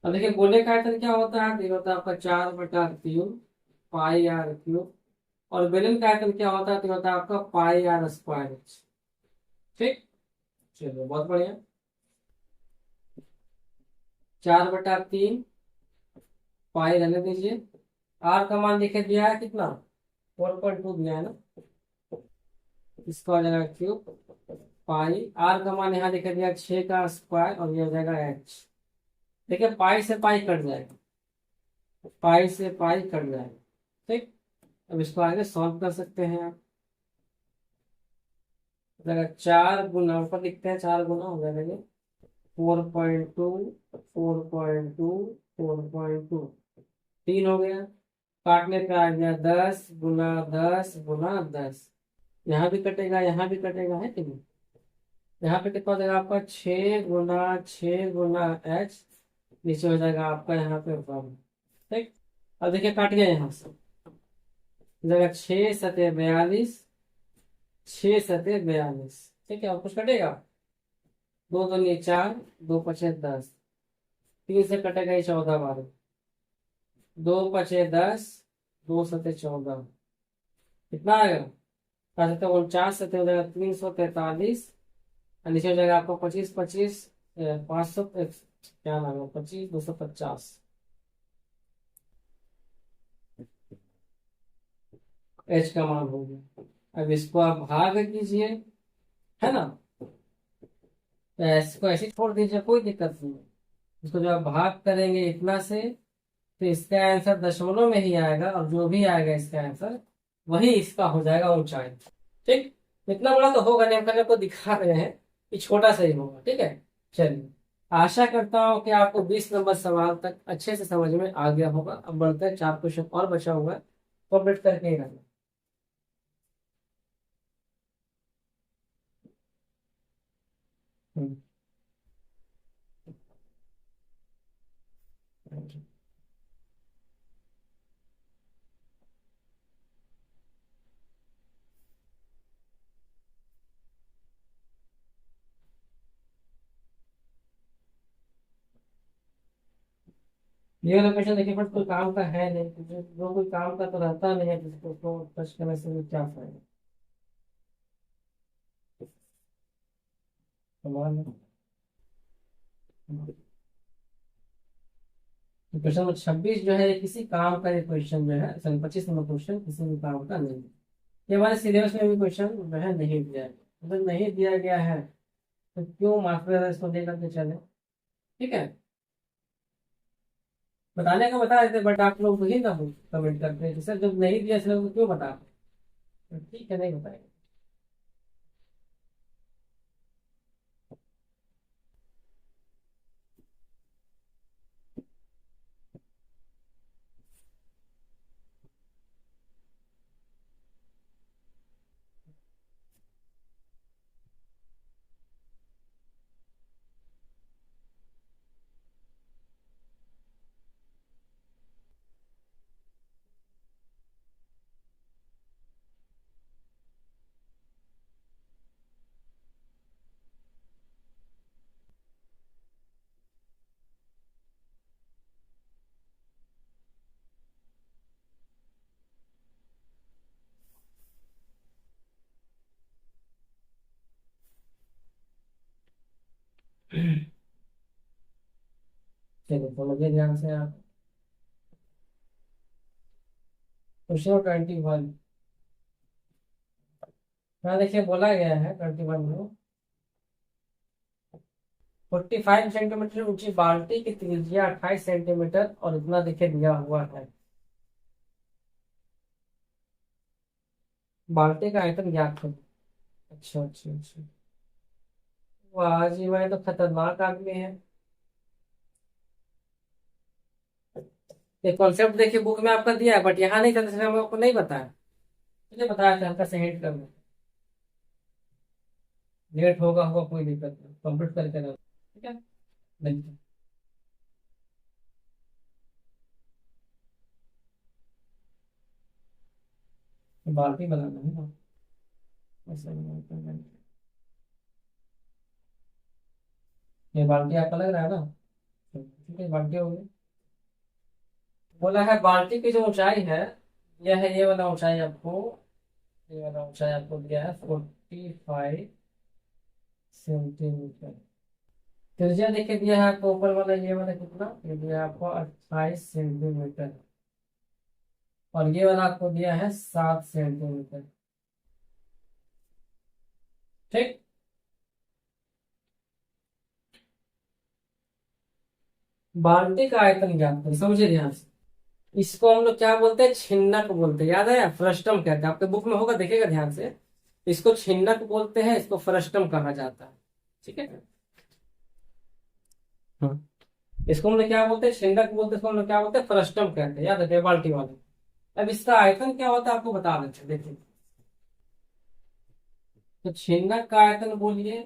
अब देखिए गोले का आयतन क्या होता है, तो ये होता है आपका 4/3 पाई आर क्यूब, और बेलन का आयतन क्या होता है, तो ये होता है आपका पाई आर स्क्वायर। ठीक, चलिए बहुत बढ़िया। 4/3 पाई रहने दीजिए, आर का मान लिखे दिया है कितना, 4.2 दिया है ना, इसका हो जाएगा क्यूब पाई, आर का मान यहाँ लिखे दिया 6 का स्क्वायर, और ये हो जाएगा एच। देखिए पाई से पाई कट जाएगा, पाई से पाई कट जाएगा। ठीक, अब इसको आगे सॉल्व कर सकते हैं आप। अगर 4 गुना ऊपर लिखते हैं, 4 गुना हो जाएगा ये 4.2, 4.2, 4.2, 3 हो गया, काटने पे आ गया 10 गुना 10 गुना 10, यहाँ भी कटेगा यहाँ भी कटेगा, है कि नहीं। यहाँ पे कितना हो जाएगा आपका 6 गुना 6 गुना एच, नीचे हो जाएगा आपका यहाँ पे 1। ठीक, अब देखिए काट गया यहाँ से, हो जाएगा 6×7=42, 6×7=42। ठीक है, और कुछ कटेगा, 2×2=4, 2×5=10, 3 से कटेगा ये 14 12, 2×5=10, 2×7=14, कितना आएगा, कर सकते हो 49 हो जाएगा 343, और नीचे हो जाएगा आपको 25 25, 500, क्या नाम है, 25 250, एच का मान हो गया। अब इसको आप भाग कीजिए, है ना, तो इसको ऐसे छोड़ दीजिए, कोई दिक्कत नहीं है। इसको जब आप भाग करेंगे इतना से, तो इसका आंसर दशमलव में ही आएगा, और जो भी आएगा इसका आंसर वही इसका हो जाएगा ऊंचाई। ठीक, इतना बड़ा तो होगा नहीं, हम करने को दिखा रहे हैं कि छोटा सा ही होगा। ठीक है, चलिए, आशा करता हूँ कि आपको 20 नंबर सवाल तक अच्छे से समझ में आ गया होगा। अब बढ़ते हैं, 4 क्वेश्चन और बचा हुआ है, कंप्लीट करके ही रहना। हम्म, ये वाला क्वेश्चन देखिए, बट कोई काम का है नहीं, जो कोई काम का तो रहता नहीं है, जिसको तो टच करने से भी क्या फायदा। सवाल है। क्वेश्चन नंबर 26 जो है, ये किसी काम का एक क्वेश्चन जो है, सॉरी 25 नंबर क्वेश्चन किसी भी काम का नहीं है। ये हमारे सिलेबस में भी क्वेश्चन जो है नहीं दिया है, मतलब नहीं दिया गया है तो क्यों मास्टर इसको लेकर के चले। ठीक है, बताने का बता देते, बट आप लोग वही ना हो कमेंट करते हैं कि सर जब नहीं दिया इसलिए तो क्यों बता। तो ठीक है, नहीं बताएंगे। चलो तो लगे ध्यान से आप। क्वेश्चन 21, यहाँ देखिए बोला गया है 21 में, 45 सेंटीमीटर ऊंची बाल्टी की त्रिज्या 28 सेंटीमीटर और इतना देखिए दिया हुआ है। बाल्टी का आयतन ज्ञात करो। अच्छा अच्छा अच्छा, वाह जी भाई, तो खतरनाक आदमी है। ये कॉन्सेप्ट देखिए बुक में आपका दिया है, बट यहाँ नहीं था, इसलिए हम आपको नहीं बताया। मुझे बताया था, हल्का से हिंट कर दो। लेट होगा कोई दिक्कत नहीं, कंप्लीट करके रहो। ठीक है, बिल्कुल। बाल्टी बनाना है ना, ऐसा बनाते हैं। ये बाल्टी आपका लग रहा है ना, ठीक है, बाल्टी हो गई। बोला है बाल्टी की जो ऊंचाई है, यह है ये वाला ऊंचाई आपको, ये वाला ऊंचाई आपको दिया है 45 सेंटीमीटर। त्रिज्या देखिए दिया है आपको, ऊपर वाला ये वाला कितना, ये दिया है आपको 28 सेंटीमीटर, और ये वाला आपको दिया है 7 सेंटीमीटर। ठीक, बाल्टी का आयतन ज्ञात करें, समझिए ध्यान से। इसको हम लोग क्या बोलते हैं, छिन्नक बोलते हैं, याद है, फ्रस्टम कहते हैं, आपके बुक में होगा, देखिएगा ध्यान से। इसको छिन्नक बोलते हैं, इसको फ्रस्टम कहा जाता है। ठीक है, हाँ। इसको हम लोग क्या बोलते हैं, छिन्नक बोलते हैं, इसको हम लोग क्या बोलते हैं, फ्रस्टम कहते हैं, याद रखिए बाल्टी वाले। अब इसका आयतन क्या होता है आपको बता देते हैं, देखिए। तो छिन्नक का आयतन बोलिए,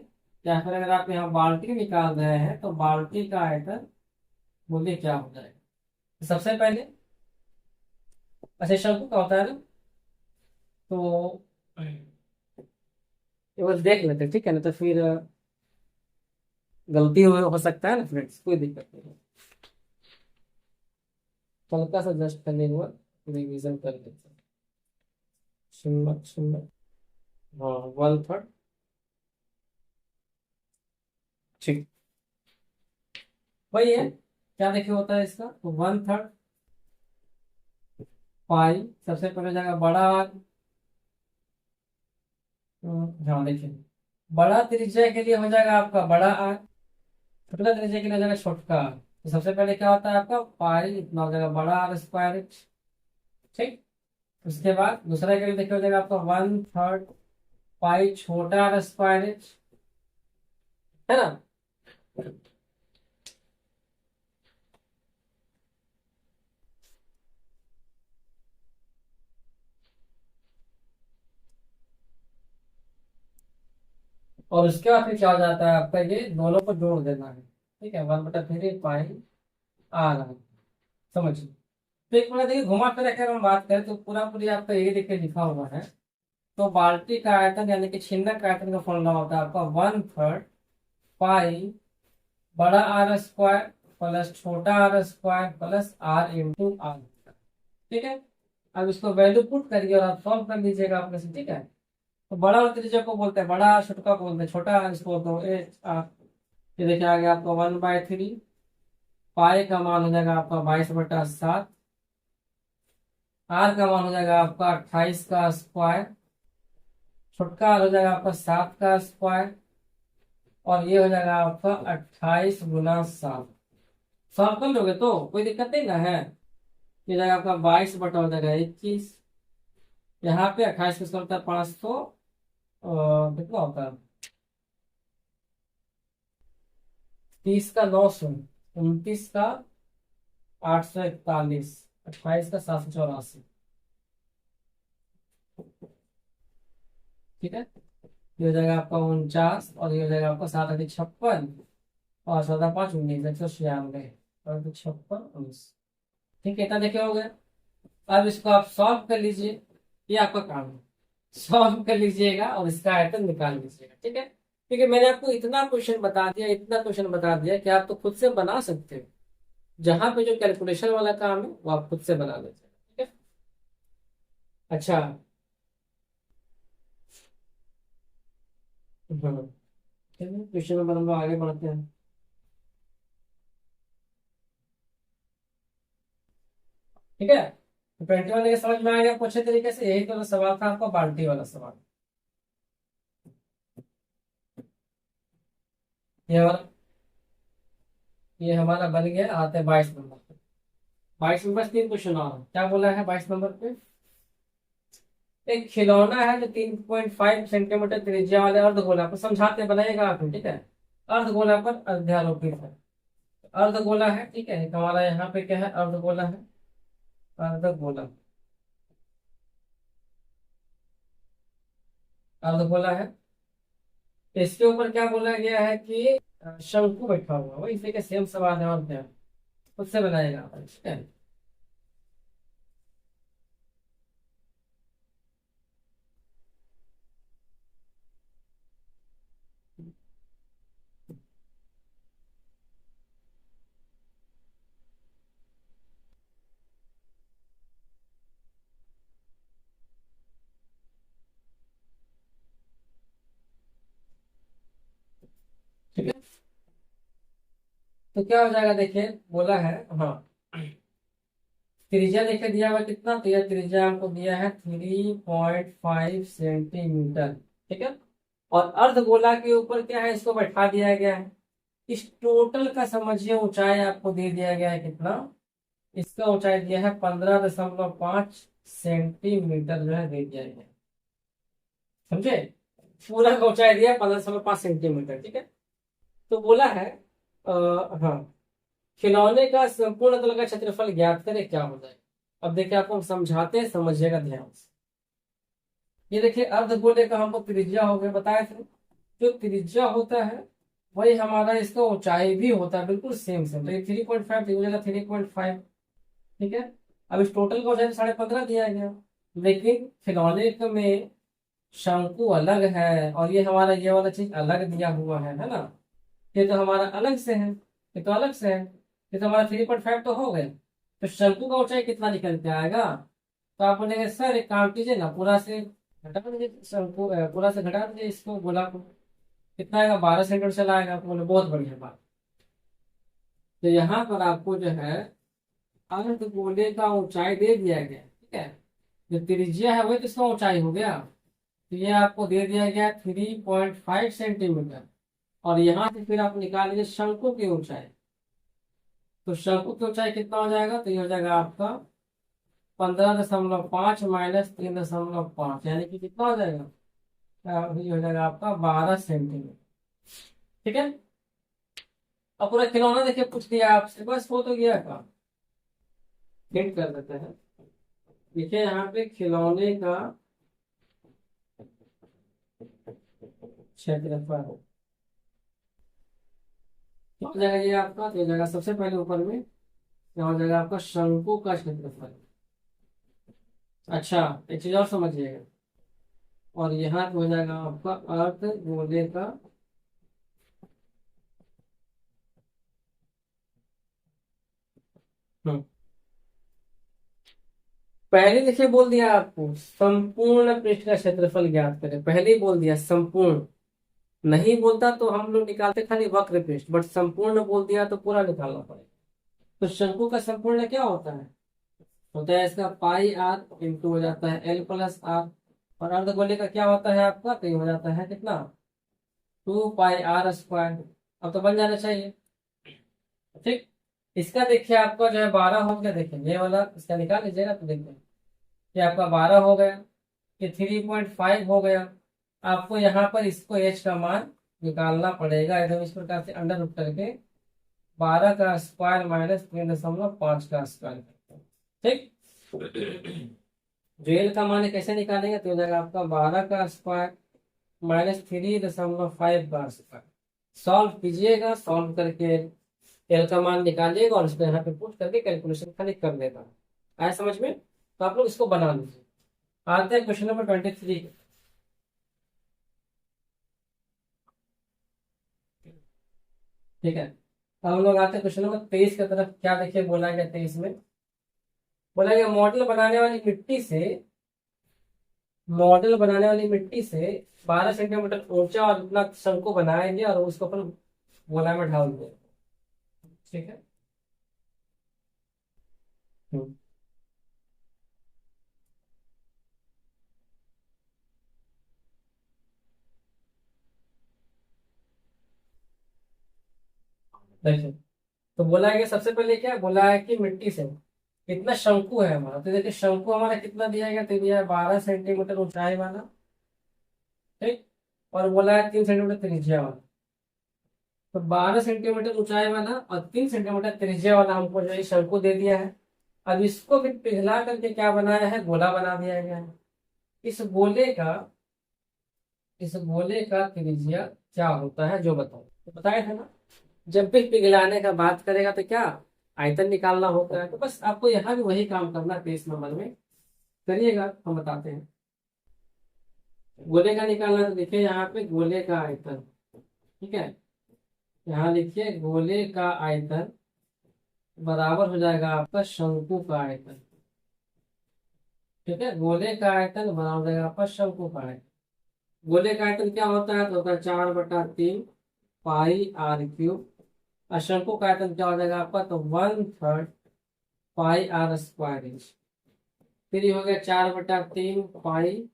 या फिर अगर आप यहाँ बाल्टी निकाल रहे हैं तो बाल्टी का आयतन बोलिए क्या हो जाएगा। तो सबसे पहले, अच्छा शंकु का होता है ना, तो ये बस देख लेते हैं, ठीक है ना, तो फिर गलती हो सकता है ना फ्रेंड्स, कोई दिक्कत नहीं है। हल्का सा जस्ट करने के बाद रिवीजन कर लेते हैं। सुनना सुनना, हाँ 1/3, ठीक, वही है। क्या देखिए होता है इसका, तो 1/3 पाई, सबसे पहले जाएगा बड़ा आग। हाँ देखिए, बड़ा त्रिज्या के लिए हो जाएगा आपका बड़ा आग, छोटा त्रिज्या के लिए हो जाएगा छोटका आग। तो सबसे पहले क्या होता है आपका, पाई इतना हो जाएगा बड़ा आर स्क्वायर। ठीक, उसके बाद दूसरा के लिए देखिए हो जाएगा आपका 1/3 पाई छोटा आर स्क्वायर, है ना। और उसके बाद फिर क्या हो जाता है आपका, ये दोनों को जोड़ देना है। ठीक है, 1/3 पाई आर है। समझिए। तो एक मिनट देखिए, घुमा फिरा कर हम बात करें तो पूरा पूरी आपका ये देखिए लिखा हुआ है। तो बाल्टी का आयतन यानी कि छिन्नक का आयतन का फॉर्मूला होता है आपका 1/3 पाई बड़ा आर स्क्वायर प्लस छोटा r square plus r into r. ठीक है। अब इसको वैल्यू पुट करिए और आप सॉल्व कर लीजिएगा अपने से। ठीक है। तो बड़ा और त्रिज्या को बोलते हैं बड़ा, छोटा को बोलते हैं छोटा। इसको तो ये देखिए आ गया आपका 1/3 पाई का मान हो जाएगा आपका 22/7। आर का मान हो जाएगा आपका 28 का स्क्वायर। छोटका आर हो जाएगा आपका 7 का स्क्वायर। और ये हो जाएगा आपका 28 × 7। सॉल्व कर लोगे तो कोई दिक्कत नहीं ना है। ये जाएगा आपका 22 हो जाएगा 21। यहाँ पे 28 किसका होता है 500, कितना होता है 30 का 900, 29 का 841, 28 का 784। ठीक है। ये हो जाएगा आपका 49 और ये हो जाएगा आपका 7×56 और 7×5 = 19, 196 और 56 19। ठीक है, इतना देखे हो गया। अब इसको आप सॉल्व कर लीजिए, ये आपका काम है। सॉल्व कर लीजिएगा और इसका आयतन निकाल लीजिएगा। ठीक है। क्योंकि मैंने आपको इतना क्वेश्चन बता दिया, इतना क्वेश्चन बता दिया कि आप तो खुद से बना सकते हो। जहां पे जो कैलकुलेशन वाला काम है वो आप खुद से बना लीजिएगा। ठीक है। अच्छा। हाँ, क्वेश्चन नंबर हम लोग आगे बढ़ते हैं। ठीक है। तो 21 ये समझ में आ गया कुछ तरीके से। यही तो सवाल था आपका, बाल्टी वाला सवाल। ये वाला, ये हमारा बन गया। आते हैं 22 नंबर पे। 22 नंबर से 3 क्वेश्चन और हैं। क्या बोला है 22 नंबर पे? एक खिलौना है जो 3.5 सेंटीमीटर त्रिज्या वाले अर्धगोला पर, समझाते बनाइएगा आप। ठीक है। अर्धगोला पर अध्यारोपित है। अर्धगोला है। ठीक है। हमारा यहाँ पे क्या है, अर्धगोला है। अर्धगोला, अर्धगोला है। इसके ऊपर क्या बोला गया है कि शंकु बैठा हुआ है। वही इसी के सेम सवाल है और क्या, उससे बनाएगा आप। ठीक है। ठीक है। तो क्या हो जाएगा देखिए, बोला है हाँ, त्रिज्या देखिए दिया हुआ कितना, तो यह त्रिज्या हमको दिया है 3.5 सेंटीमीटर। ठीक है। और अर्धगोला के ऊपर क्या है, इसको बैठा दिया गया है। इस टोटल का समझिए ऊंचाई आपको दे दिया गया है कितना, इसका ऊंचाई दिया है 15.5 सेंटीमीटर जो है दे दिया गया है। समझे? पूरा का ऊंचाई दिया है 15.5 सेंटीमीटर। ठीक है। तो बोला है हाँ, खिलौने का संपूर्ण तल का क्षेत्रफल ज्ञात करें, क्या हो जाएगा। अब देखिए आपको हम समझाते हैं, समझिएगा ध्यान से। ये देखिए अर्धगोले का हमको त्रिज्या हो गया बताए थे। जो त्रिज्या होता है वही हमारा इसका ऊंचाई भी होता है, बिल्कुल सेम सेम। तो ये 3.5 हो जाएगा 3.5। ठीक है। अब इस टोटल का ऊंचाई 15.5 दिया गया, लेकिन खिलौने में शंकु अलग है और ये हमारा ये वाला चीज अलग दिया हुआ है ना। ये तो हमारा अलग से है, ये तो अलग से है। ये तो हमारा 3.5 तो हो गए। तो शंकु का ऊंचाई कितना निकल के आएगा? तो आप बोलेंगे सर एक काम कीजिए ना, पूरा से घटा दीजिए शंकु, पूरा से घटा दीजिए इसको, गोला को। कितना आएगा? 12 सेंटीमीटर चला आएगा। आप बोले बहुत बढ़िया बात। तो यहाँ पर आपको जो है अर्ध गोले का ऊंचाई दे दिया गया। ठीक है। जो त्रिज्या है वही तो इसका ऊंचाई हो गया। तो ये आपको दे दिया गया 3.5 सेंटीमीटर। और यहाँ से फिर आप निकाल लीजिए शंकु की ऊंचाई। तो शंकु की ऊंचाई कितना हो जाएगा, तो ये हो जाएगा आपका 15.5 माइनस 3.5, यानी कि कितना हो जाएगा, ये हो जाएगा आपका 12 सेंटीमीटर। ठीक है। अब पूरा खिलौना देखिए पूछ दिया आपसे, बस हो तो गया काम। हिंट कर देते हैं। देखिए यहाँ पे खिलौने का क्षेत्रफल हो जाएगा ये आपका, तो हो जाएगा सबसे पहले ऊपर में क्या हो जाएगा आपका शंकु का क्षेत्रफल। अच्छा, एक चीज और समझिएगा, और यहाँ पे हो जाएगा आपका अर्ध गोले का हम्म, पहले देखिए बोल दिया आपको संपूर्ण पृष्ठ का क्षेत्रफल ज्ञात करें, पहले ही बोल दिया संपूर्ण। नहीं बोलता तो हम लोग निकालते खाली वक्र पृष्ठ, बट संपूर्ण बोल दिया तो पूरा निकालना पड़ेगा। तो शंकु का संपूर्ण क्या होता है? होता है इसका पाई आर इंटू हो जाता है एल प्लस आर। और अर्धगोले का क्या होता है आपका? तो ये हो जाता है कितना? 2 पाई आर स्क्वायर। अब तो बन जाना चाहिए। ठीक। इसका देखिए आपका जो है 12 हो गया, देखिए ये वाला इसका निकाल लीजिएगा तो देखिए ये आपका 12 हो गया, ये 3.5 हो गया। आपको यहाँ पर इसको एच का मान निकालना पड़ेगा एकदम इस प्रकार से अंडर रूट करके 12 का स्क्वायर माइनस 3.5 का स्क्वायर। ठीक। जो एल का मान है कैसे निकालेंगे? तो हो जाएगा आपका 12 का स्क्वायर माइनस 3.5 का स्क्वायर। सॉल्व कीजिएगा, सॉल्व करके एल का मान निकालिएगा और उसको यहाँ पे पुट करके कैलकुलेशन खाली कर देगा। आया समझ में? तो आप लोग इसको बना लीजिए। आते हैं क्वेश्चन नंबर 23। ठीक है, अब हम लोग आते हैं क्वेश्चन नंबर 23 की तरफ। क्या देखिए बोला गया 23 में? बोला गया मॉडल बनाने वाली मिट्टी से 12 सेंटीमीटर ऊंचा और इतना शंकु बनाएंगे और उसको अपन गोला में ढाल देंगे। ठीक है। हम्म, देखिए, तो बोला है कि सबसे पहले क्या बोला है कि मिट्टी से कितना शंकु है हमारा। तो देखिए शंकु हमारा कितना दिया गया? तो दिया है 12 सेंटीमीटर ऊंचाई वाला। ठीक। और बोला है 3 सेंटीमीटर त्रिज्या वाला। तो 12 सेंटीमीटर ऊंचाई वाला और 3 सेंटीमीटर त्रिज्या वाला हमको जो है शंकु दे दिया है। अब इसको फिर पिघला करके क्या बनाया है? गोला बना दिया गया है। इस गोले का इस गोले का त्रिज्या क्या होता है जो बताओ? तो बताया था ना, जब भी पिघलाने का बात करेगा तो क्या आयतन निकालना होता है। तो बस आपको यहाँ भी वही काम करना है 23 नंबर में। करिएगा, हम बताते हैं। गोले का निकालना तो देखिए यहाँ पे गोले का आयतन। ठीक है, यहाँ लिखिए गोले का आयतन बराबर हो जाएगा आपका शंकु का आयतन। ठीक है, गोले का आयतन बराबर हो जाएगा आपका शंकु का आयतन। गोले का आयतन क्या होता है? तो होता है 4/3 पाई आर क्यूब। और शंकु का आयतन क्या हो जाएगा आपका? तो 1/3 पाई आर स्क्वायर इंच। फिर ये हो गया 4/3 पाई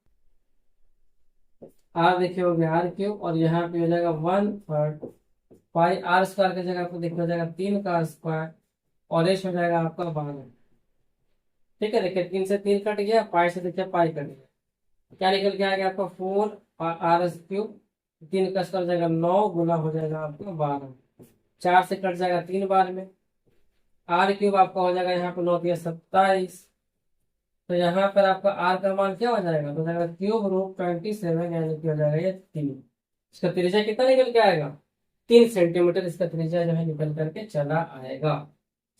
आर, देखिए हो गया आर क्यूब। और यहाँ पे हो जाएगा 1/3 पाई आर स्क्वायर की जगह आपको देखना हो जाएगा 3 का स्क्वायर। और एच हो जाएगा आपका 12। ठीक है, देखिए 3 से 3 कट गया, पाई से देखिए पाई कट गया। क्या निकल के आ गया आपका? 4 आर क्यूब। 3 का स्क्वायर हो जाएगा 9 गुना हो जाएगा आपका 12। 4 से कट जाएगा 3 बार में। आर क्यूब आपका हो जाएगा यहाँ पे 9 या 27। तो यहाँ पर आपका आर का मान क्या हो जाएगा? तो हो जाएगा √27, यानी कि हो जाएगा ये 3। इसका त्रिज्या कितना निकल के आएगा? 3 सेंटीमीटर इसका त्रिज्या जो है निकल करके चला आएगा।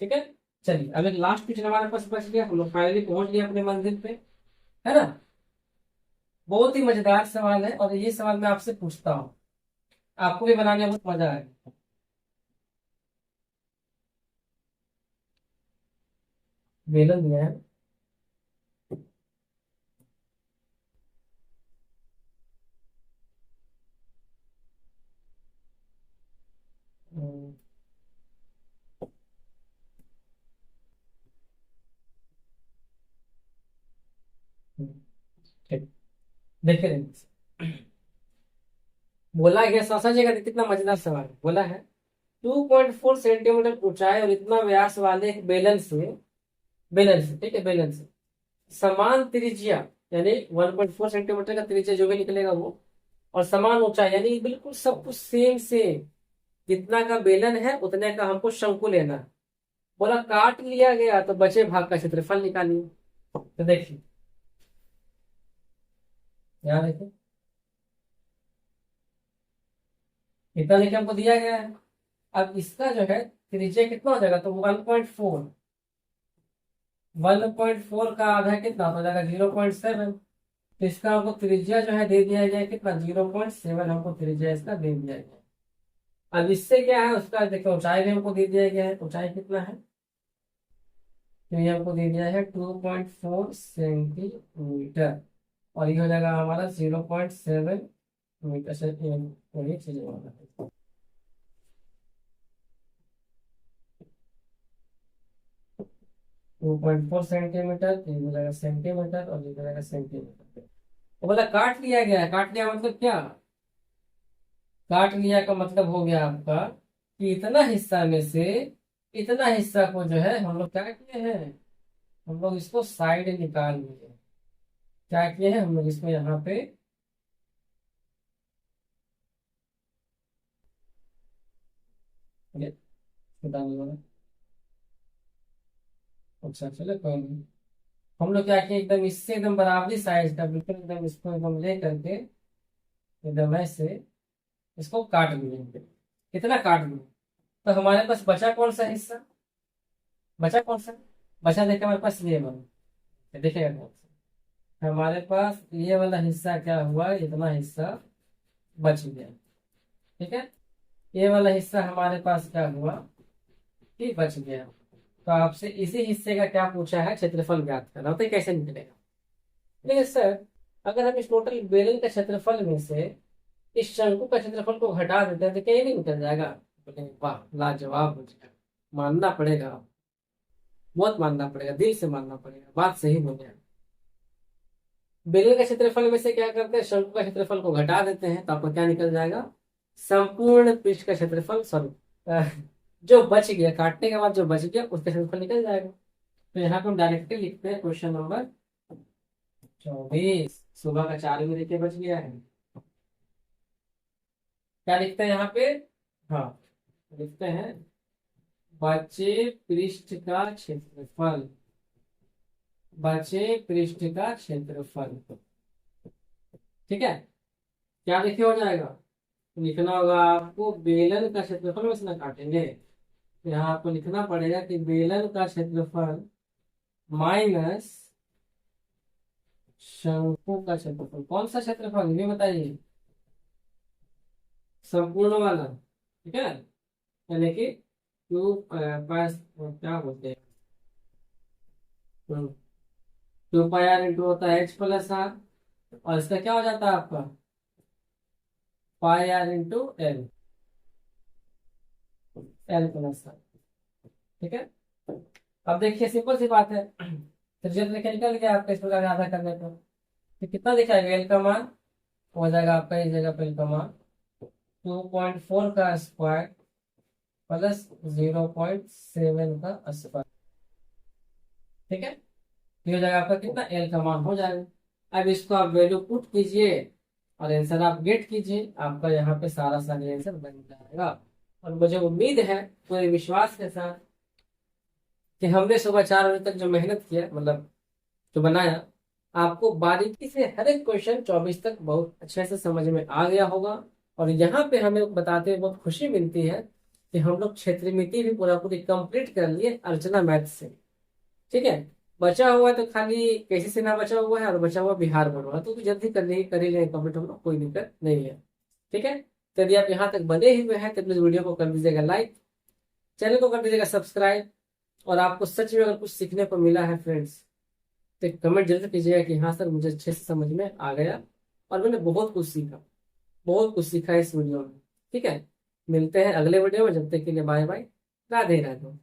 ठीक है। चलिए, अब एक लास्ट क्वेश्चन हमारे पास बच गया, हम लोग फाइनली पहुंच गए अपने मंजिल पे, है ना। बहुत ही मजेदार सवाल है और ये सवाल मैं आपसे पूछता हूँ, आपको भी बनाने में बहुत मजा आएगा। बेलन दिया है। हम्म, ठीक। देखिए बोला गया समझिएगा कितना मजेदार सवाल है। बोला है 2.4 सेंटीमीटर ऊंचाई और इतना व्यास वाले एक बेलन से, ठीक है, बेलन से समान त्रिज्या, यानी 1.4 सेंटीमीटर का त्रिज्या जो भी निकलेगा वो, और समान ऊंचाई यानी बिल्कुल सब कुछ सेम सेम, जितना का बेलन है उतने का हमको शंकु लेना है। बोला काट लिया गया तो बचे भाग का क्षेत्रफल निकालिए। तो देखिए यहाँ देखिए इतना देखिए हमको दिया गया है। अब इसका जो है त्रिज्या कितना हो जाएगा? तो 1.4 1.4 का आधा कितना हो जाएगा 0.7। तो इसका हमको त्रिज्या जो है दे दिया गया है कितना 0.7 हमको त्रिज्या इसका दे दिया गया है। अब इससे क्या है उसका देखो ऊंचाई भी हमको दे दिया गया है, ऊंचाई कितना है तो ये हमको दे दिया है 2.4 सेंटीमीटर और ये हो जाएगा हमारा 0.7 मीटर से ये चीज होगा। 2.4 सेंटीमीटर, ये हो जाएगा सेंटीमीटर और ये हो जाएगा सेंटीमीटर। तो बोला काट लिया गया है, काट लिया मतलब क्या, काट लिया का मतलब हो गया आपका कि इतना हिस्सा में से इतना हिस्सा को जो है हम लोग क्या किए हैं, हम लोग इसको साइड निकाल लिए। क्या किए हैं हम लोग इसको यहाँ पे ये बताने वाला। अच्छा चलो कोई नहीं, हम लोग क्या किए एकदम इससे एकदम बराबरी साइज का बिल्कुल एकदम इसको एकदम ले करके एकदम ऐसे इसको काट दिए। कितना काट दिए, तो हमारे पास बचा कौन सा हिस्सा, बचा कौन सा, बचा देखिए हमारे पास ये वाला, देखिएगा कौन सा हमारे पास ये वाला हिस्सा क्या हुआ, इतना हिस्सा बच गया। ठीक है, ये वाला हिस्सा हमारे पास क्या हुआ कि बच गया। तो आपसे इसी हिस्से का क्या पूछा है, क्षेत्रफल ज्ञात करना, तो ये कैसे निकलेगा। लेकिन सर अगर हम इस टोटल बेलन का क्षेत्रफल में से इस शंकु का क्षेत्रफल को घटा देते हैं तो क्या ये नहीं निकल जाएगा। बोले वाह लाजवाब हो जाएगा, मानना पड़ेगा, बहुत मानना पड़ेगा, दिल से मानना पड़ेगा, बात सही हो गया। बेलन का क्षेत्रफल में से क्या करते हैं, शंकु का क्षेत्रफल को घटा देते हैं तो आपको क्या निकल जाएगा, संपूर्ण पृष्ठ का क्षेत्रफल, सॉरी जो बच गया काटने के बाद जो बच गया उसका क्षेत्रफल निकल जाएगा। तो यहाँ पे हम डायरेक्टली लिखते हैं क्वेश्चन नंबर 24, सुबह का 4 बजे के बच गया है। क्या लिखते हैं यहाँ पे, हाँ लिखते हैं बचे पृष्ठ का क्षेत्रफल, बचे पृष्ठ का क्षेत्रफल। ठीक है, क्या लिखे हो जाएगा, तो लिखना होगा आपको बेलन का क्षेत्रफल में से ना काटेंगे, तो यहाँ आपको लिखना पड़ेगा कि बेलन का क्षेत्रफल माइनस शंकु का क्षेत्रफल। कौन सा क्षेत्रफल ये बताइए, संपूर्ण वाला। ठीक है, यानी कि टू पास क्या बोलते हैं, 2 पाई आर इंटू होता है एच प्लस आर और इसका क्या हो जाता है आपका pi R into L, L plus R. ठीक है, अब देखिए सिंपल सी बात है, त्रिज्या लेके निकल गया आपका इस प्रकार आधा करने पर, तो कितना दिखाएगा एल का मान हो जाएगा आपका इस जगह पर एल का मान 2.4 का स्क्वायर प्लस 0.7 का स्क्वायर। ठीक है, ये हो जाएगा आपका कितना एल का मान हो जाएगा। अब इसको आप वैल्यू पुट कीजिए और आंसर आप गेट कीजिए, आपका यहाँ पे सारा आंसर बन जाएगा। और मुझे उम्मीद है पूरे विश्वास के साथ कि हमने सुबह 4 बजे तक जो मेहनत किया, मतलब जो बनाया, आपको बारीकी से हर एक क्वेश्चन 24 तक बहुत अच्छे से समझ में आ गया होगा। और यहाँ पे हमें बताते हुए बहुत खुशी मिलती है कि हम लोग क्षेत्रमिति भी पूरा पूरी कंप्लीट कर लिए अर्चना मैथ से। ठीक है, बचा हुआ है तो खाली कैसे से ना बचा हुआ है और बचा हुआ बिहार बोर्ड वाला, तो जल्दी कर ही लेंगे कंप्लीट, हम लोग कोई दिक्कत नहीं है। ठीक है, तो यदि आप यहाँ तक बने हुए हैं तो प्लीज वीडियो को कर दीजिएगा लाइक, चैनल को कर दीजिएगा सब्सक्राइब, और आपको सच में अगर कुछ सीखने को मिला है फ्रेंड्स तो कमेंट जरूर कीजिएगा कि हाँ सर मुझे अच्छे से समझ में आ गया और मैंने बहुत कुछ सीखा, बहुत कुछ सीखा इस वीडियो में। ठीक है, मिलते हैं अगले वीडियो में, जब तक के लिए बाय बाय, राधे राधे।